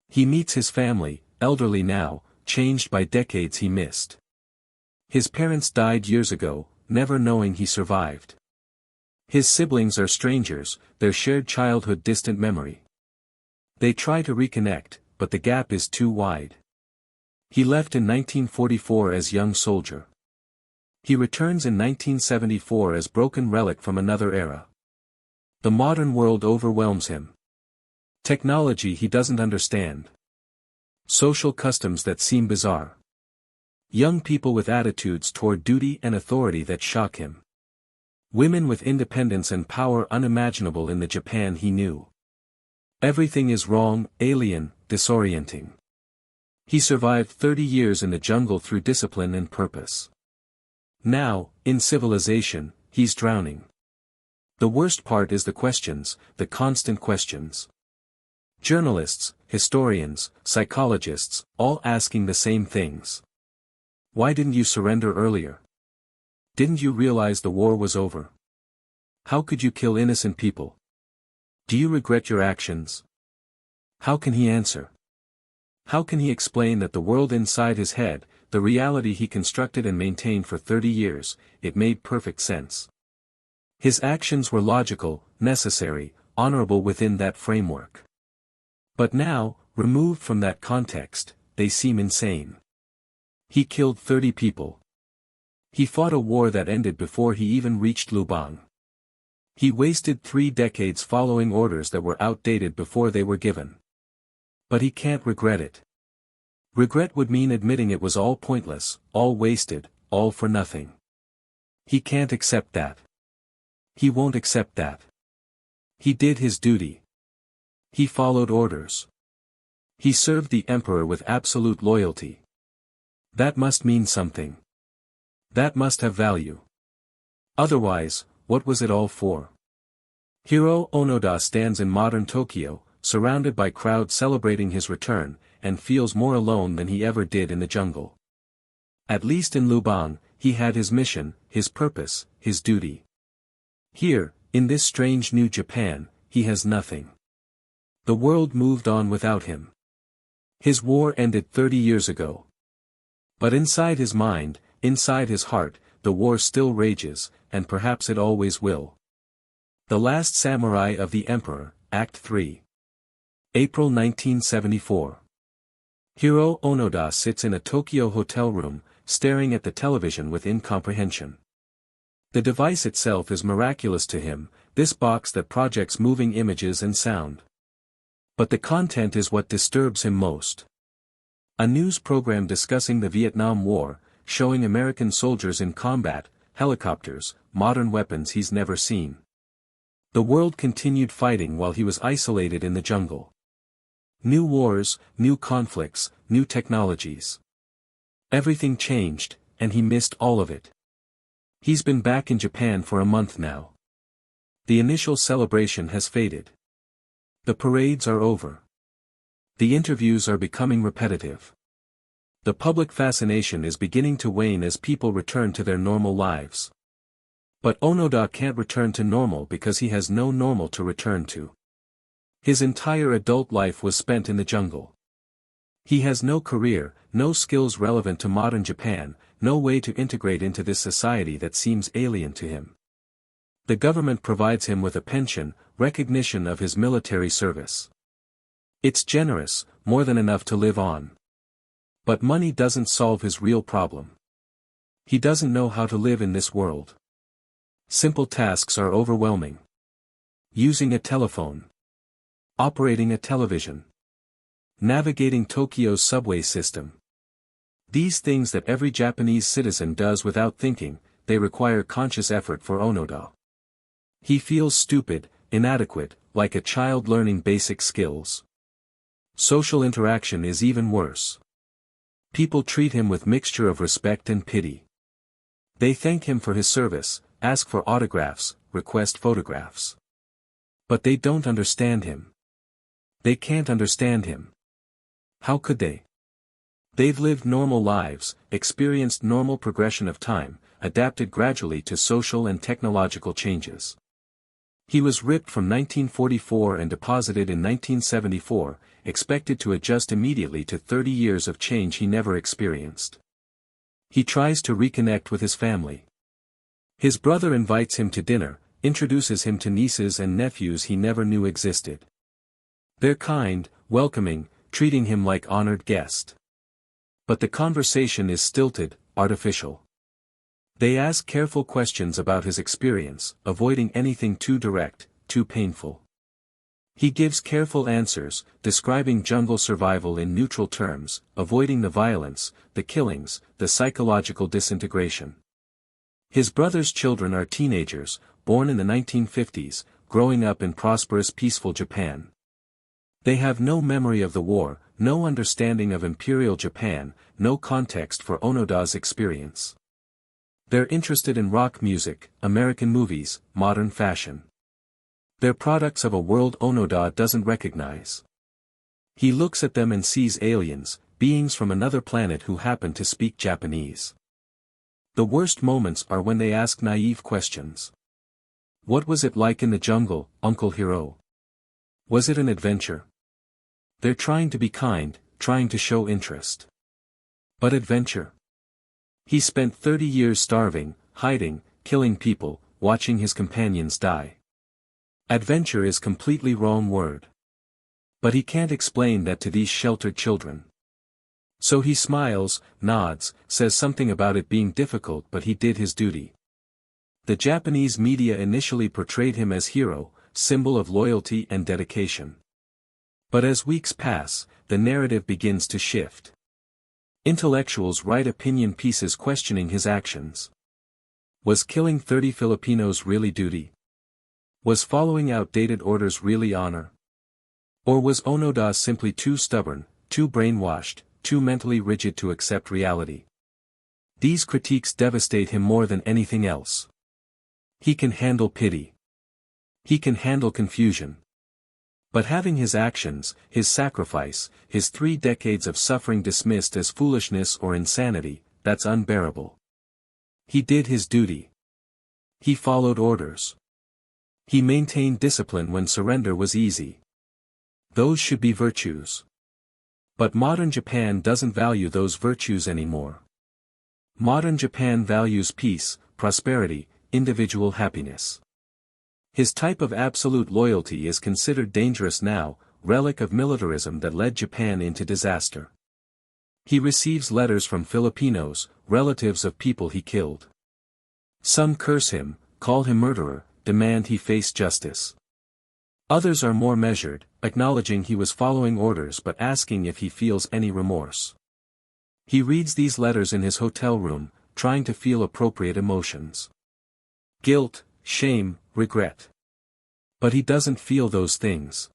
He meets his family, elderly now, changed by decades he missed. His parents died years ago, never knowing he survived. His siblings are strangers, their shared childhood distant memory. They try to reconnect, but the gap is too wide. He left in 1944 as young soldier. He returns in 1974 as broken relic from another era. The modern world overwhelms him. Technology he doesn't understand. Social customs that seem bizarre. Young people with attitudes toward duty and authority that shock him. Women with independence and power unimaginable in the Japan he knew. Everything is wrong, alien, disorienting. He survived 30 years in the jungle through discipline and purpose. Now, in civilization, he's drowning. The worst part is the questions, the constant questions. Journalists, historians, psychologists, all asking the same things. Why didn't you surrender earlier? Didn't you realize the war was over? How could you kill innocent people? Do you regret your actions? How can he answer? How can he explain that the world inside his head, the reality he constructed and maintained for 30 years, it made perfect sense. His actions were logical, necessary, honorable within that framework. But now, removed from that context, they seem insane. He killed 30 people. He fought a war that ended before he even reached Lubang. He wasted 3 decades following orders that were outdated before they were given. But he can't regret it. Regret would mean admitting it was all pointless, all wasted, all for nothing. He can't accept that. He won't accept that. He did his duty. He followed orders. He served the emperor with absolute loyalty. That must mean something. That must have value. Otherwise, what was it all for? Hiroo Onoda stands in modern Tokyo, surrounded by crowds celebrating his return, and feels more alone than he ever did in the jungle. At least in Lubang, he had his mission, his purpose, his duty. Here, in this strange new Japan, he has nothing. The world moved on without him. His war ended 30 years ago. But inside his mind, inside his heart, the war still rages, and perhaps it always will. The Last Samurai of the Emperor, Act 3. April 1974. Hiroo Onoda sits in a Tokyo hotel room, staring at the television with incomprehension. The device itself is miraculous to him, this box that projects moving images and sound. But the content is what disturbs him most. A news program discussing the Vietnam War, showing American soldiers in combat, helicopters, modern weapons he's never seen. The world continued fighting while he was isolated in the jungle. New wars, new conflicts, new technologies. Everything changed, and he missed all of it. He's been back in Japan for a month now. The initial celebration has faded. The parades are over. The interviews are becoming repetitive. The public fascination is beginning to wane as people return to their normal lives. But Onoda can't return to normal because he has no normal to return to. His entire adult life was spent in the jungle. He has no career, no skills relevant to modern Japan, no way to integrate into this society that seems alien to him. The government provides him with a pension, recognition of his military service. It's generous, more than enough to live on. But money doesn't solve his real problem. He doesn't know how to live in this world. Simple tasks are overwhelming. Using a telephone. Operating a television. Navigating Tokyo's subway system. These things that every Japanese citizen does without thinking, they require conscious effort for Onoda. He feels stupid, inadequate, like a child learning basic skills. Social interaction is even worse. People treat him with mixture of respect and pity. They thank him for his service, ask for autographs, request photographs. But they don't understand him. They can't understand him. How could they? They've lived normal lives, experienced normal progression of time, adapted gradually to social and technological changes. He was ripped from 1944 and deposited in 1974, expected to adjust immediately to 30 years of change he never experienced. He tries to reconnect with his family. His brother invites him to dinner, introduces him to nieces and nephews he never knew existed. They're kind, welcoming, treating him like honored guest. But the conversation is stilted, artificial. They ask careful questions about his experience, avoiding anything too direct, too painful. He gives careful answers, describing jungle survival in neutral terms, avoiding the violence, the killings, the psychological disintegration. His brother's children are teenagers, born in the 1950s, growing up in prosperous peaceful Japan. They have no memory of the war, no understanding of Imperial Japan, no context for Onoda's experience. They're interested in rock music, American movies, modern fashion. They're products of a world Onoda doesn't recognize. He looks at them and sees aliens, beings from another planet who happen to speak Japanese. The worst moments are when they ask naive questions. What was it like in the jungle, Uncle Hiroo? Was it an adventure? They're trying to be kind, trying to show interest. But adventure? He spent 30 years starving, hiding, killing people, watching his companions die. Adventure is completely wrong word. But he can't explain that to these sheltered children. So he smiles, nods, says something about it being difficult, but he did his duty. The Japanese media initially portrayed him as hero, symbol of loyalty and dedication. But as weeks pass, the narrative begins to shift. Intellectuals write opinion pieces questioning his actions. Was killing 30 Filipinos really duty? Was following outdated orders really honor? Or was Onoda simply too stubborn, too brainwashed, too mentally rigid to accept reality? These critiques devastate him more than anything else. He can handle pity. He can handle confusion. But having his actions, his sacrifice, his 3 decades of suffering dismissed as foolishness or insanity, that's unbearable. He did his duty. He followed orders. He maintained discipline when surrender was easy. Those should be virtues. But modern Japan doesn't value those virtues anymore. Modern Japan values peace, prosperity, individual happiness. His type of absolute loyalty is considered dangerous now, relic of militarism that led Japan into disaster. He receives letters from Filipinos, relatives of people he killed. Some curse him, call him murderer, demand he face justice. Others are more measured, acknowledging he was following orders but asking if he feels any remorse. He reads these letters in his hotel room, trying to feel appropriate emotions. Guilt, shame, regret. But he doesn't feel those things.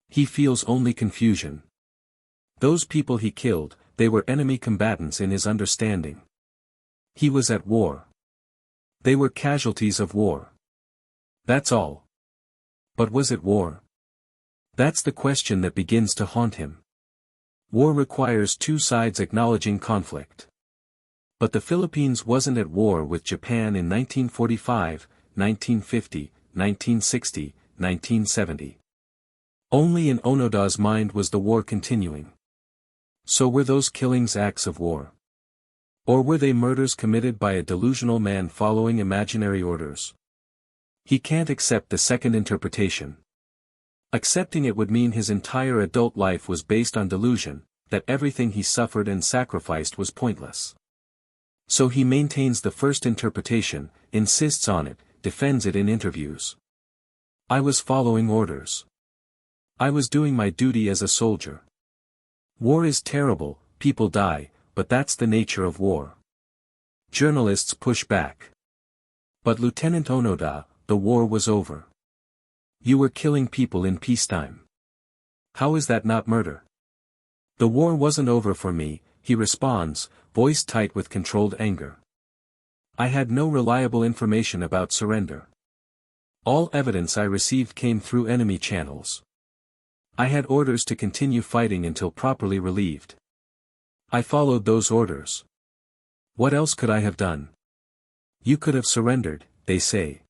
He feels only confusion. Those people he killed, they were enemy combatants in his understanding. He was at war. They were casualties of war. That's all. But was it war? That's the question that begins to haunt him. War requires 2 sides acknowledging conflict. But the Philippines wasn't at war with Japan in 1945, 1950, 1960, 1970. Only in Onoda's mind was the war continuing. So were those killings acts of war? Or were they murders committed by a delusional man following imaginary orders? He can't accept the second interpretation. Accepting it would mean his entire adult life was based on delusion, that everything he suffered and sacrificed was pointless. So he maintains the first interpretation, insists on it, defends it in interviews. I was following orders. I was doing my duty as a soldier. War is terrible, people die, but that's the nature of war. Journalists push back. But Lieutenant Onoda, the war was over. You were killing people in peacetime. How is that not murder? The war wasn't over for me, he responds, voice tight with controlled anger. I had no reliable information about surrender. All evidence I received came through enemy channels. I had orders to continue fighting until properly relieved. I followed those orders. What else could I have done? You could have surrendered, they say.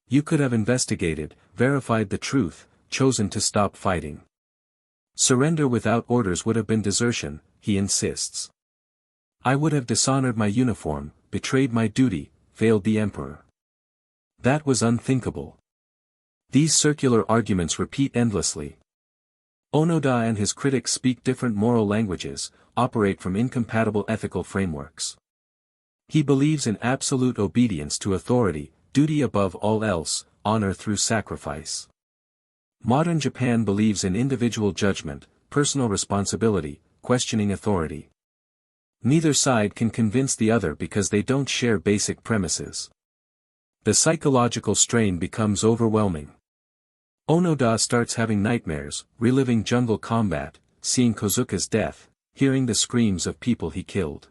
You could have investigated, verified the truth, chosen to stop fighting. Surrender without orders would have been desertion, he insists. I would have dishonored my uniform, betrayed my duty, failed the emperor. That was unthinkable. These circular arguments repeat endlessly. Onoda and his critics speak different moral languages, operate from incompatible ethical frameworks. He believes in absolute obedience to authority, duty above all else, honor through sacrifice. Modern Japan believes in individual judgment, personal responsibility, questioning authority. Neither side can convince the other because they don't share basic premises. The psychological strain becomes overwhelming. Onoda starts having nightmares, reliving jungle combat, seeing Kozuka's death, hearing the screams of people he killed.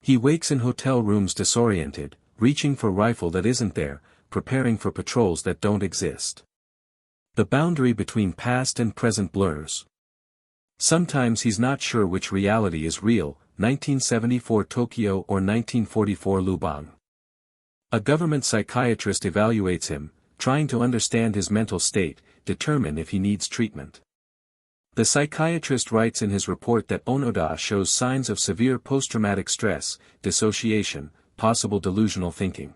He wakes in hotel rooms disoriented, reaching for rifle that isn't there, preparing for patrols that don't exist. The boundary between past and present blurs. Sometimes he's not sure which reality is real, 1974 Tokyo or 1944 Lubang. A government psychiatrist evaluates him, trying to understand his mental state, determine if he needs treatment. The psychiatrist writes in his report that Onoda shows signs of severe post-traumatic stress, dissociation, possible delusional thinking.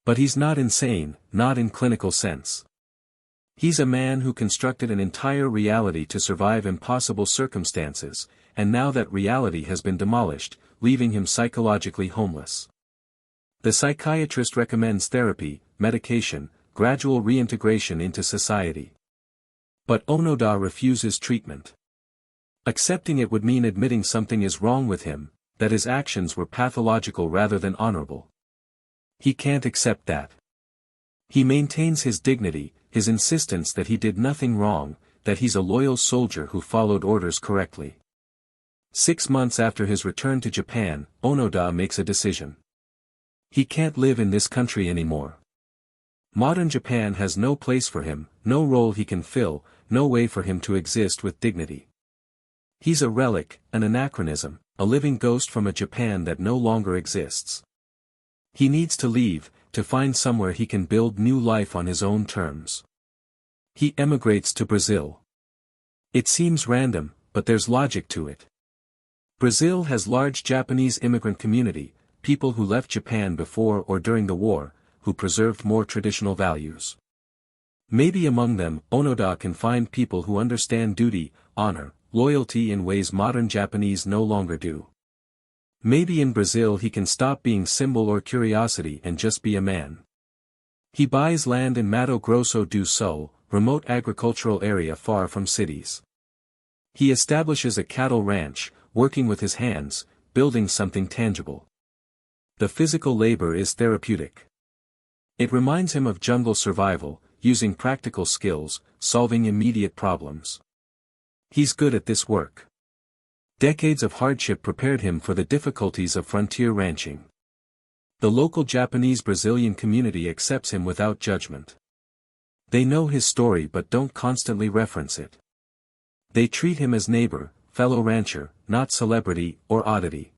But he's not insane, not in clinical sense. He's a man who constructed an entire reality to survive impossible circumstances, and now that reality has been demolished, leaving him psychologically homeless. The psychiatrist recommends therapy, medication, gradual reintegration into society. But Onoda refuses treatment. Accepting it would mean admitting something is wrong with him, that his actions were pathological rather than honorable. He can't accept that. He maintains his dignity, his insistence that he did nothing wrong, that he's a loyal soldier who followed orders correctly. 6 months after his return to Japan, Onoda makes a decision. He can't live in this country anymore. Modern Japan has no place for him, no role he can fill, no way for him to exist with dignity. He's a relic, an anachronism, a living ghost from a Japan that no longer exists. He needs to leave, to find somewhere he can build new life on his own terms. He emigrates to Brazil. It seems random, but there's logic to it. Brazil has large Japanese immigrant community, people who left Japan before or during the war, who preserved more traditional values. Maybe among them, Onoda can find people who understand duty, honor, loyalty in ways modern Japanese no longer do. Maybe in Brazil he can stop being symbol or curiosity and just be a man. He buys land in Mato Grosso do Sul, remote agricultural area far from cities. He establishes a cattle ranch, working with his hands, building something tangible. The physical labor is therapeutic. It reminds him of jungle survival, using practical skills, solving immediate problems. He's good at this work. Decades of hardship prepared him for the difficulties of frontier ranching. The local Japanese-Brazilian community accepts him without judgment. They know his story but don't constantly reference it. They treat him as neighbor, fellow rancher, not celebrity or oddity.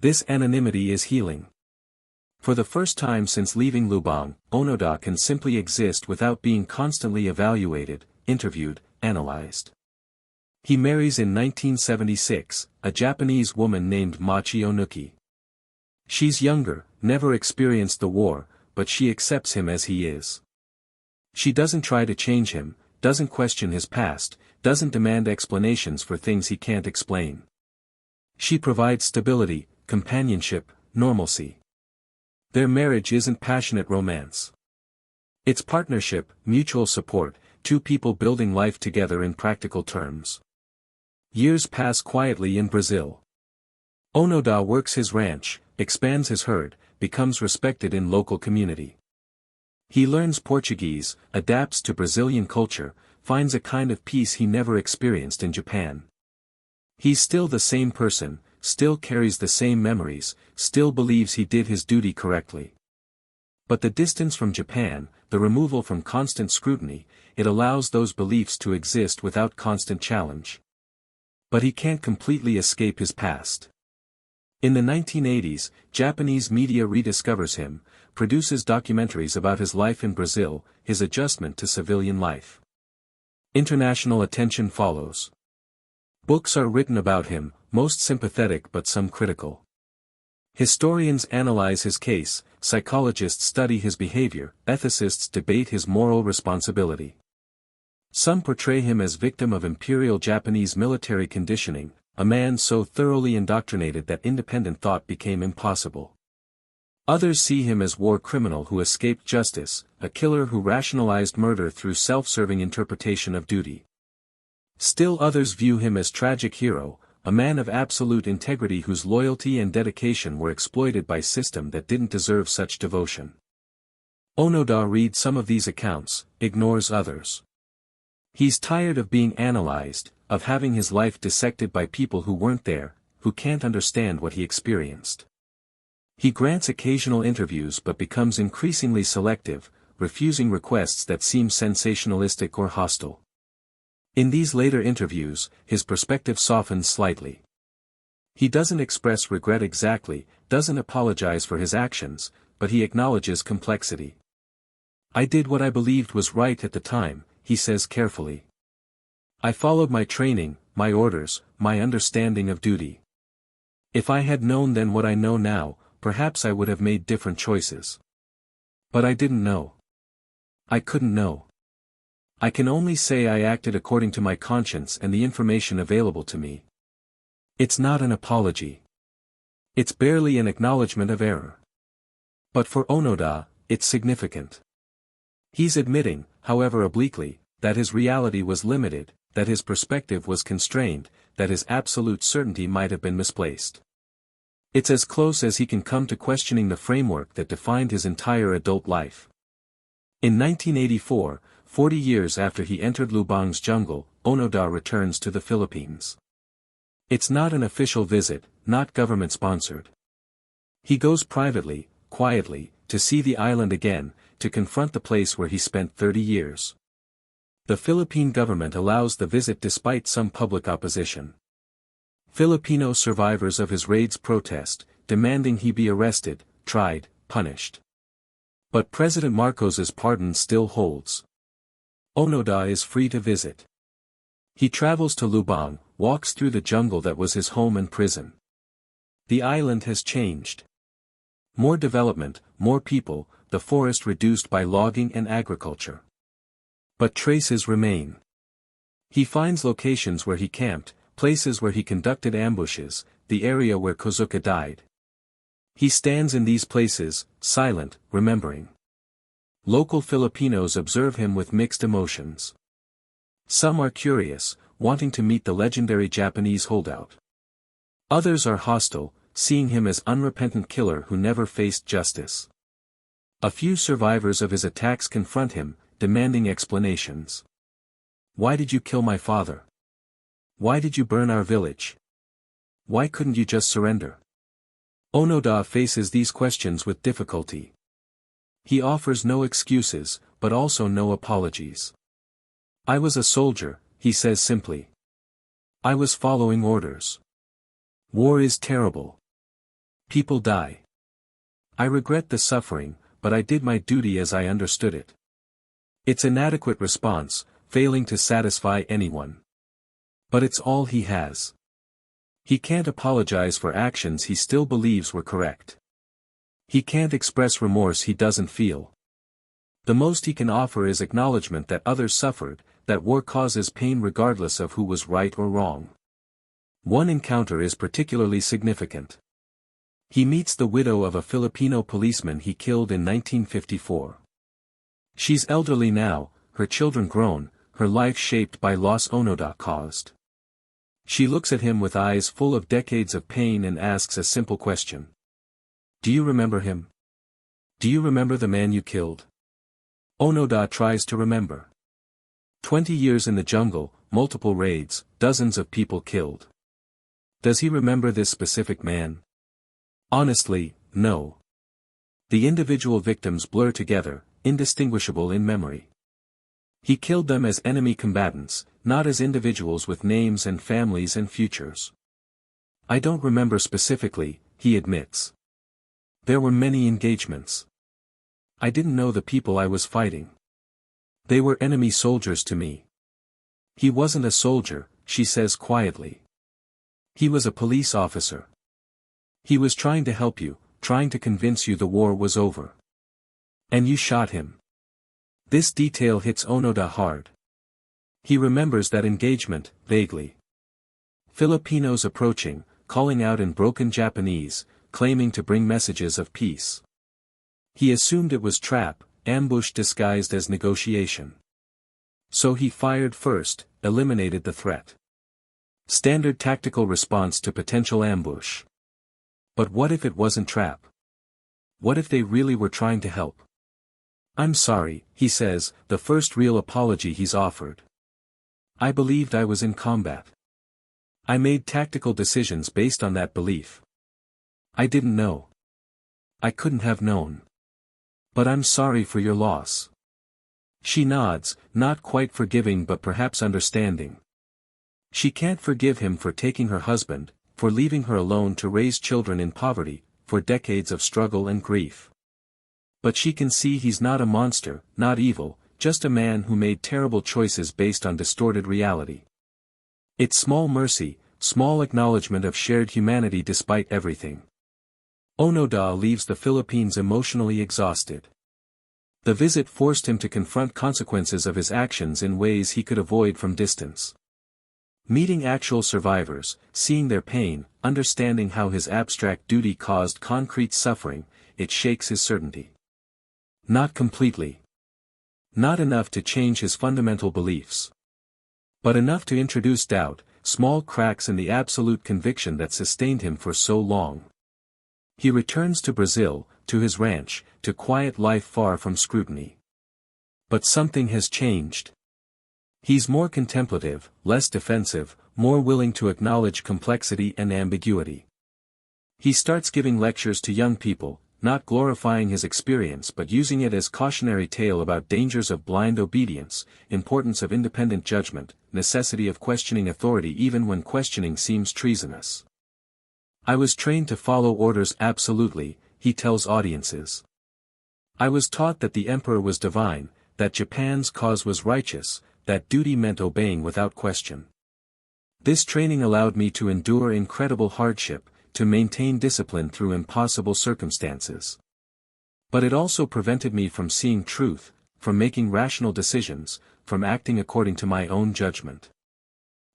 This anonymity is healing. For the first time since leaving Lubang, Onoda can simply exist without being constantly evaluated, interviewed, analyzed. He marries in 1976, a Japanese woman named Machi Onuki. She's younger, never experienced the war, but she accepts him as he is. She doesn't try to change him, doesn't question his past, doesn't demand explanations for things he can't explain. She provides stability, companionship, normalcy. Their marriage isn't passionate romance. It's partnership, mutual support, two people building life together in practical terms. Years pass quietly in Brazil. Onoda works his ranch, expands his herd, becomes respected in local community. He learns Portuguese, adapts to Brazilian culture, finds a kind of peace he never experienced in Japan. He's still the same person, still carries the same memories, still believes he did his duty correctly. But the distance from Japan, the removal from constant scrutiny, it allows those beliefs to exist without constant challenge. But he can't completely escape his past. In the 1980s, Japanese media rediscovers him, produces documentaries about his life in Brazil, his adjustment to civilian life. International attention follows. Books are written about him, most sympathetic but some critical. Historians analyze his case, psychologists study his behavior, ethicists debate his moral responsibility. Some portray him as victim of imperial Japanese military conditioning, a man so thoroughly indoctrinated that independent thought became impossible. Others see him as war criminal who escaped justice, a killer who rationalized murder through self-serving interpretation of duty. Still others view him as tragic hero, a man of absolute integrity whose loyalty and dedication were exploited by system that didn't deserve such devotion. Onoda reads some of these accounts, ignores others. He's tired of being analyzed, of having his life dissected by people who weren't there, who can't understand what he experienced. He grants occasional interviews but becomes increasingly selective, refusing requests that seem sensationalistic or hostile. In these later interviews, his perspective softens slightly. He doesn't express regret exactly, doesn't apologize for his actions, but he acknowledges complexity. I did what I believed was right at the time, he says carefully. I followed my training, my orders, my understanding of duty. If I had known then what I know now, perhaps I would have made different choices. But I didn't know. I couldn't know. I can only say I acted according to my conscience and the information available to me. It's not an apology. It's barely an acknowledgement of error. But for Onoda, it's significant. He's admitting, however obliquely, that his reality was limited, that his perspective was constrained, that his absolute certainty might have been misplaced. It's as close as he can come to questioning the framework that defined his entire adult life. In 1984, 40 years after he entered Lubang's jungle, Onoda returns to the Philippines. It's not an official visit, not government-sponsored. He goes privately, quietly, to see the island again, to confront the place where he spent 30 years. The Philippine government allows the visit despite some public opposition. Filipino survivors of his raids protest, demanding he be arrested, tried, punished. But President Marcos's pardon still holds. Onoda is free to visit. He travels to Lubang, walks through the jungle that was his home and prison. The island has changed. More development, more people, the forest reduced by logging and agriculture. But traces remain. He finds locations where he camped, places where he conducted ambushes, the area where Kozuka died. He stands in these places, silent, remembering. Local Filipinos observe him with mixed emotions. Some are curious, wanting to meet the legendary Japanese holdout. Others are hostile, seeing him as unrepentant killer who never faced justice. A few survivors of his attacks confront him, demanding explanations. Why did you kill my father? Why did you burn our village? Why couldn't you just surrender? Onoda faces these questions with difficulty. He offers no excuses, but also no apologies. I was a soldier, he says simply. I was following orders. War is terrible. People die. I regret the suffering, but I did my duty as I understood it. It's an inadequate response, failing to satisfy anyone. But it's all he has. He can't apologize for actions he still believes were correct. He can't express remorse he doesn't feel. The most he can offer is acknowledgement that others suffered, that war causes pain regardless of who was right or wrong. One encounter is particularly significant. He meets the widow of a Filipino policeman he killed in 1954. She's elderly now, her children grown, her life shaped by loss Onoda caused. She looks at him with eyes full of decades of pain and asks a simple question. Do you remember him? Do you remember the man you killed? Onoda tries to remember. 20 years in the jungle, multiple raids, dozens of people killed. Does he remember this specific man? Honestly, no. The individual victims blur together, indistinguishable in memory. He killed them as enemy combatants, not as individuals with names and families and futures. I don't remember specifically, he admits. There were many engagements. I didn't know the people I was fighting. They were enemy soldiers to me. He wasn't a soldier, she says quietly. He was a police officer. He was trying to help you, trying to convince you the war was over. And you shot him. This detail hits Onoda hard. He remembers that engagement, vaguely. Filipinos approaching, calling out in broken Japanese, claiming to bring messages of peace. He assumed it was trap, ambush disguised as negotiation. So he fired first, eliminated the threat. Standard tactical response to potential ambush. But what if it wasn't trap? What if they really were trying to help? I'm sorry, he says, the first real apology he's offered. I believed I was in combat. I made tactical decisions based on that belief. I didn't know. I couldn't have known. But I'm sorry for your loss. She nods, not quite forgiving but perhaps understanding. She can't forgive him for taking her husband, for leaving her alone to raise children in poverty, for decades of struggle and grief. But she can see he's not a monster, not evil, just a man who made terrible choices based on distorted reality. It's small mercy, small acknowledgement of shared humanity despite everything. Onoda leaves the Philippines emotionally exhausted. The visit forced him to confront consequences of his actions in ways he could avoid from distance. Meeting actual survivors, seeing their pain, understanding how his abstract duty caused concrete suffering, it shakes his certainty. Not completely. Not enough to change his fundamental beliefs. But enough to introduce doubt, small cracks in the absolute conviction that sustained him for so long. He returns to Brazil, to his ranch, to quiet life far from scrutiny. But something has changed. He's more contemplative, less defensive, more willing to acknowledge complexity and ambiguity. He starts giving lectures to young people, not glorifying his experience but using it as cautionary tale about dangers of blind obedience, importance of independent judgment, necessity of questioning authority even when questioning seems treasonous. I was trained to follow orders absolutely, he tells audiences. I was taught that the emperor was divine, that Japan's cause was righteous, that duty meant obeying without question. This training allowed me to endure incredible hardship, to maintain discipline through impossible circumstances. But it also prevented me from seeing truth, from making rational decisions, from acting according to my own judgment.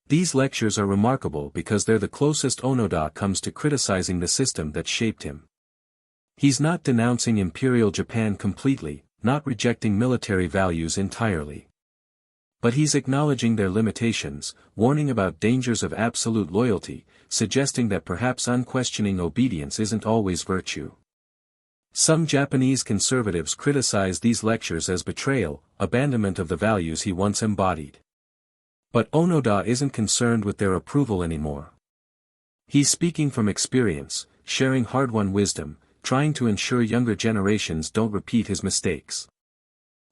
These lectures are remarkable because they're the closest Onoda comes to criticizing the system that shaped him. He's not denouncing Imperial Japan completely, not rejecting military values entirely. But he's acknowledging their limitations, warning about dangers of absolute loyalty, suggesting that perhaps unquestioning obedience isn't always virtue. Some Japanese conservatives criticize these lectures as betrayal, abandonment of the values he once embodied. But Onoda isn't concerned with their approval anymore. He's speaking from experience, sharing hard-won wisdom, trying to ensure younger generations don't repeat his mistakes.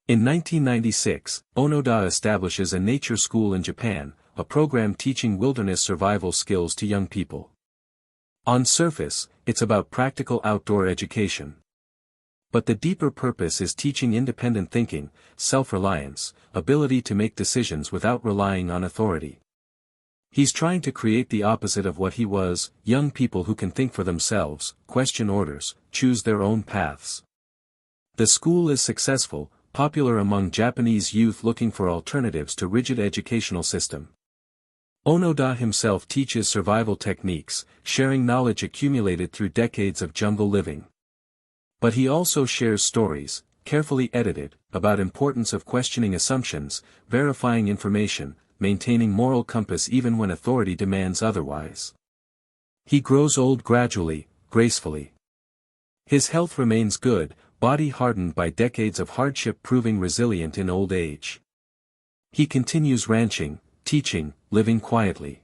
In 1996, Onoda establishes a nature school in Japan, a program teaching wilderness survival skills to young people. On surface, it's about practical outdoor education. But the deeper purpose is teaching independent thinking, self-reliance, ability to make decisions without relying on authority. He's trying to create the opposite of what he was, young people who can think for themselves, question orders, choose their own paths. The school is successful, popular among Japanese youth looking for alternatives to rigid educational system. Onoda himself teaches survival techniques, sharing knowledge accumulated through decades of jungle living. But he also shares stories, carefully edited, about importance of questioning assumptions, verifying information, maintaining moral compass even when authority demands otherwise. He grows old gradually, gracefully. His health remains good, body hardened by decades of hardship proving resilient in old age. He continues ranching, teaching, living quietly.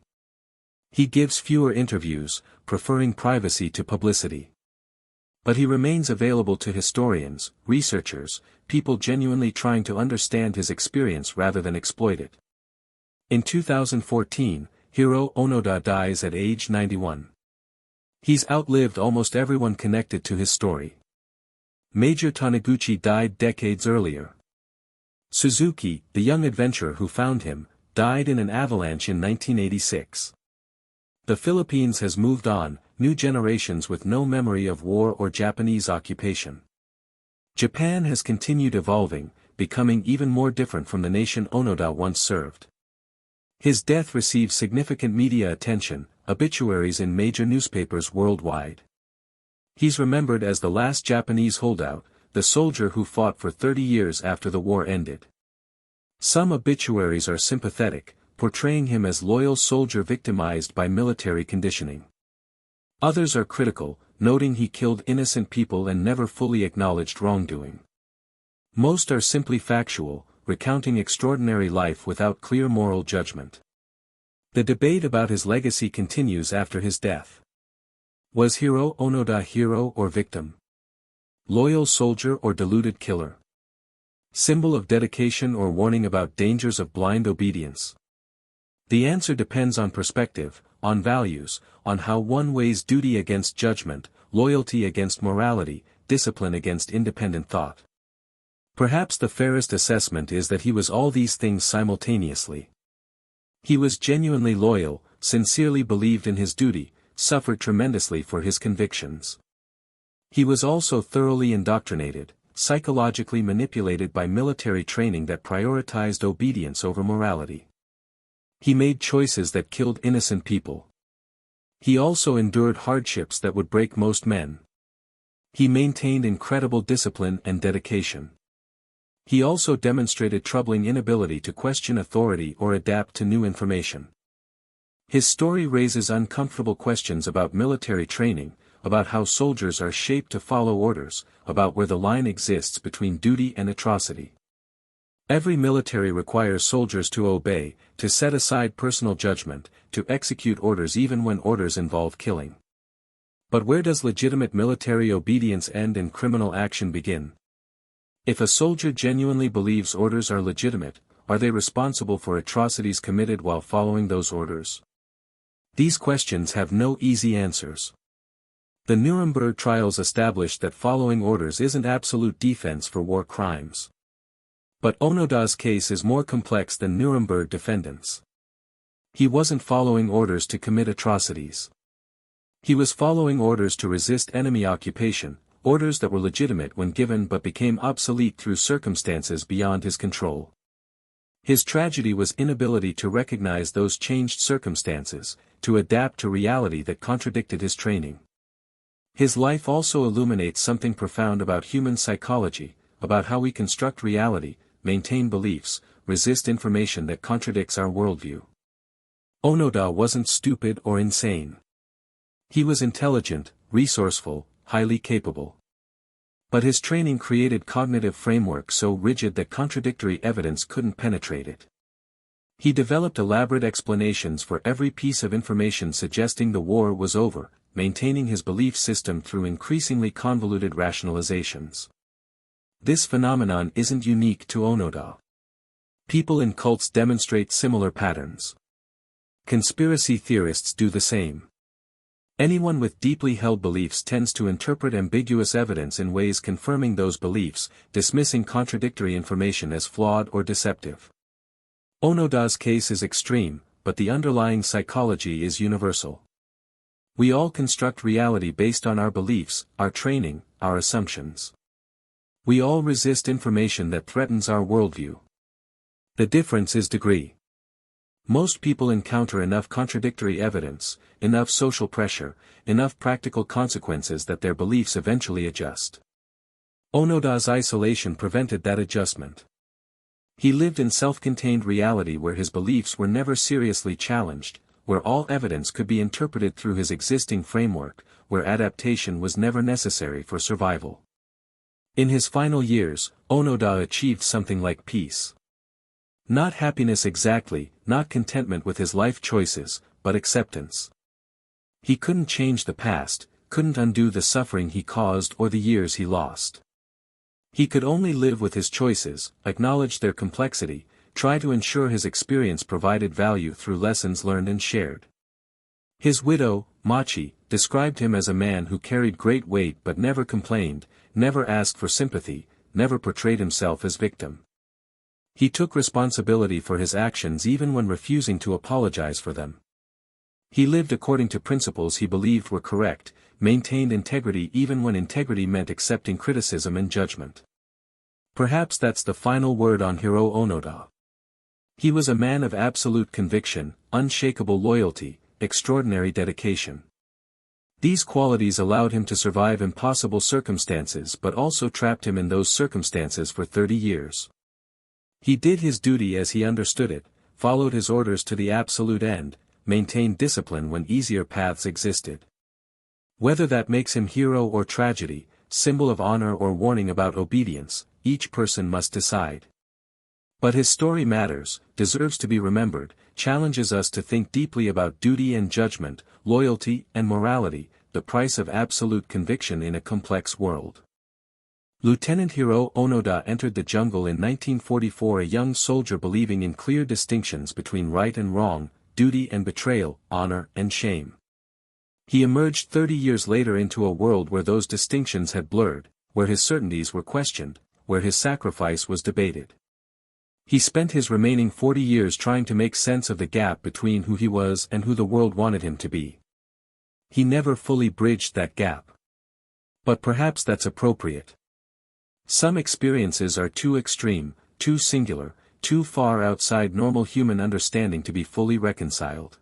He gives fewer interviews, preferring privacy to publicity. But he remains available to historians, researchers, people genuinely trying to understand his experience rather than exploit it. In 2014, Hiroo Onoda dies at age 91. He's outlived almost everyone connected to his story. Major Taniguchi died decades earlier. Suzuki, the young adventurer who found him, died in an avalanche in 1986. The Philippines has moved on, new generations with no memory of war or Japanese occupation. Japan has continued evolving, becoming even more different from the nation Onoda once served. His death received significant media attention, obituaries in major newspapers worldwide. He's remembered as the last Japanese holdout, the soldier who fought for 30 years after the war ended. Some obituaries are sympathetic, portraying him as loyal soldier victimized by military conditioning. Others are critical, noting he killed innocent people and never fully acknowledged wrongdoing. Most are simply factual, recounting extraordinary life without clear moral judgment. The debate about his legacy continues after his death. Was Hiroo Onoda hero or victim? Loyal soldier or deluded killer? Symbol of dedication or warning about dangers of blind obedience? The answer depends on perspective, on values, on how one weighs duty against judgment, loyalty against morality, discipline against independent thought. Perhaps the fairest assessment is that he was all these things simultaneously. He was genuinely loyal, sincerely believed in his duty, suffered tremendously for his convictions. He was also thoroughly indoctrinated, psychologically manipulated by military training that prioritized obedience over morality. He made choices that killed innocent people. He also endured hardships that would break most men. He maintained incredible discipline and dedication. He also demonstrated troubling inability to question authority or adapt to new information. His story raises uncomfortable questions about military training, about how soldiers are shaped to follow orders, about where the line exists between duty and atrocity. Every military requires soldiers to obey, to set aside personal judgment, to execute orders even when orders involve killing. But where does legitimate military obedience end and criminal action begin? If a soldier genuinely believes orders are legitimate, are they responsible for atrocities committed while following those orders? These questions have no easy answers. The Nuremberg trials established that following orders isn't absolute defense for war crimes. But Onoda's case is more complex than Nuremberg defendants. He wasn't following orders to commit atrocities. He was following orders to resist enemy occupation, orders that were legitimate when given but became obsolete through circumstances beyond his control. His tragedy was inability to recognize those changed circumstances, to adapt to reality that contradicted his training. His life also illuminates something profound about human psychology, about how we construct reality, maintain beliefs, resist information that contradicts our worldview. Onoda wasn't stupid or insane. He was intelligent, resourceful, highly capable. But his training created cognitive framework so rigid that contradictory evidence couldn't penetrate it. He developed elaborate explanations for every piece of information suggesting the war was over, maintaining his belief system through increasingly convoluted rationalizations. This phenomenon isn't unique to Onoda. People in cults demonstrate similar patterns. Conspiracy theorists do the same. Anyone with deeply held beliefs tends to interpret ambiguous evidence in ways confirming those beliefs, dismissing contradictory information as flawed or deceptive. Onoda's case is extreme, but the underlying psychology is universal. We all construct reality based on our beliefs, our training, our assumptions. We all resist information that threatens our worldview. The difference is degree. Most people encounter enough contradictory evidence, enough social pressure, enough practical consequences that their beliefs eventually adjust. Onoda's isolation prevented that adjustment. He lived in self-contained reality where his beliefs were never seriously challenged, where all evidence could be interpreted through his existing framework, where adaptation was never necessary for survival. In his final years, Onoda achieved something like peace. Not happiness exactly, not contentment with his life choices, but acceptance. He couldn't change the past, couldn't undo the suffering he caused or the years he lost. He could only live with his choices, acknowledge their complexity, try to ensure his experience provided value through lessons learned and shared. His widow, Machi, described him as a man who carried great weight but never complained, never asked for sympathy, never portrayed himself as victim. He took responsibility for his actions even when refusing to apologize for them. He lived according to principles he believed were correct, maintained integrity even when integrity meant accepting criticism and judgment. Perhaps that's the final word on Hiroo Onoda. He was a man of absolute conviction, unshakable loyalty, extraordinary dedication. These qualities allowed him to survive impossible circumstances but also trapped him in those circumstances for 30 years. He did his duty as he understood it, followed his orders to the absolute end, maintained discipline when easier paths existed. Whether that makes him hero or tragedy, symbol of honor or warning about obedience, each person must decide. But his story matters, deserves to be remembered, challenges us to think deeply about duty and judgment, loyalty and morality, the price of absolute conviction in a complex world. Lieutenant Hiroo Onoda entered the jungle in 1944, a young soldier believing in clear distinctions between right and wrong, duty and betrayal, honor and shame. He emerged 30 years later into a world where those distinctions had blurred, where his certainties were questioned, where his sacrifice was debated. He spent his remaining 40 years trying to make sense of the gap between who he was and who the world wanted him to be. He never fully bridged that gap. But perhaps that's appropriate. Some experiences are too extreme, too singular, too far outside normal human understanding to be fully reconciled.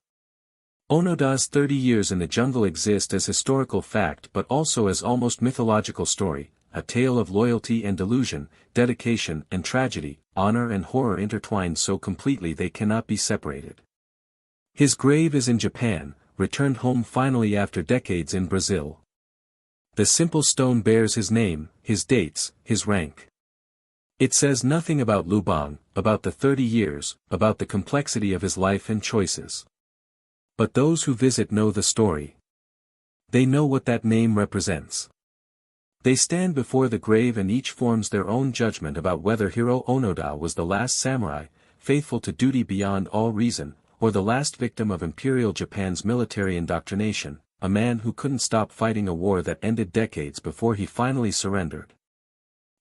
Onoda's 30 years in the jungle exist as historical fact but also as almost mythological story, a tale of loyalty and delusion, dedication and tragedy, honor and horror intertwined so completely they cannot be separated. His grave is in Japan, returned home finally after decades in Brazil. The simple stone bears his name, his dates, his rank. It says nothing about Lubang, about the 30 years, about the complexity of his life and choices. But those who visit know the story. They know what that name represents. They stand before the grave and each forms their own judgment about whether Hiroo Onoda was the last samurai, faithful to duty beyond all reason, or the last victim of Imperial Japan's military indoctrination, a man who couldn't stop fighting a war that ended decades before he finally surrendered.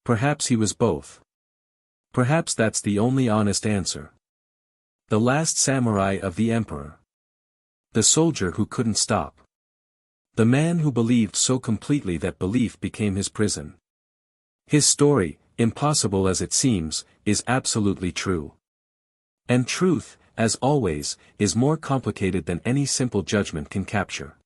Perhaps he was both. Perhaps that's the only honest answer. The last samurai of the emperor. The soldier who couldn't stop. The man who believed so completely that belief became his prison. His story, impossible as it seems, is absolutely true. And truth, as always, is more complicated than any simple judgment can capture.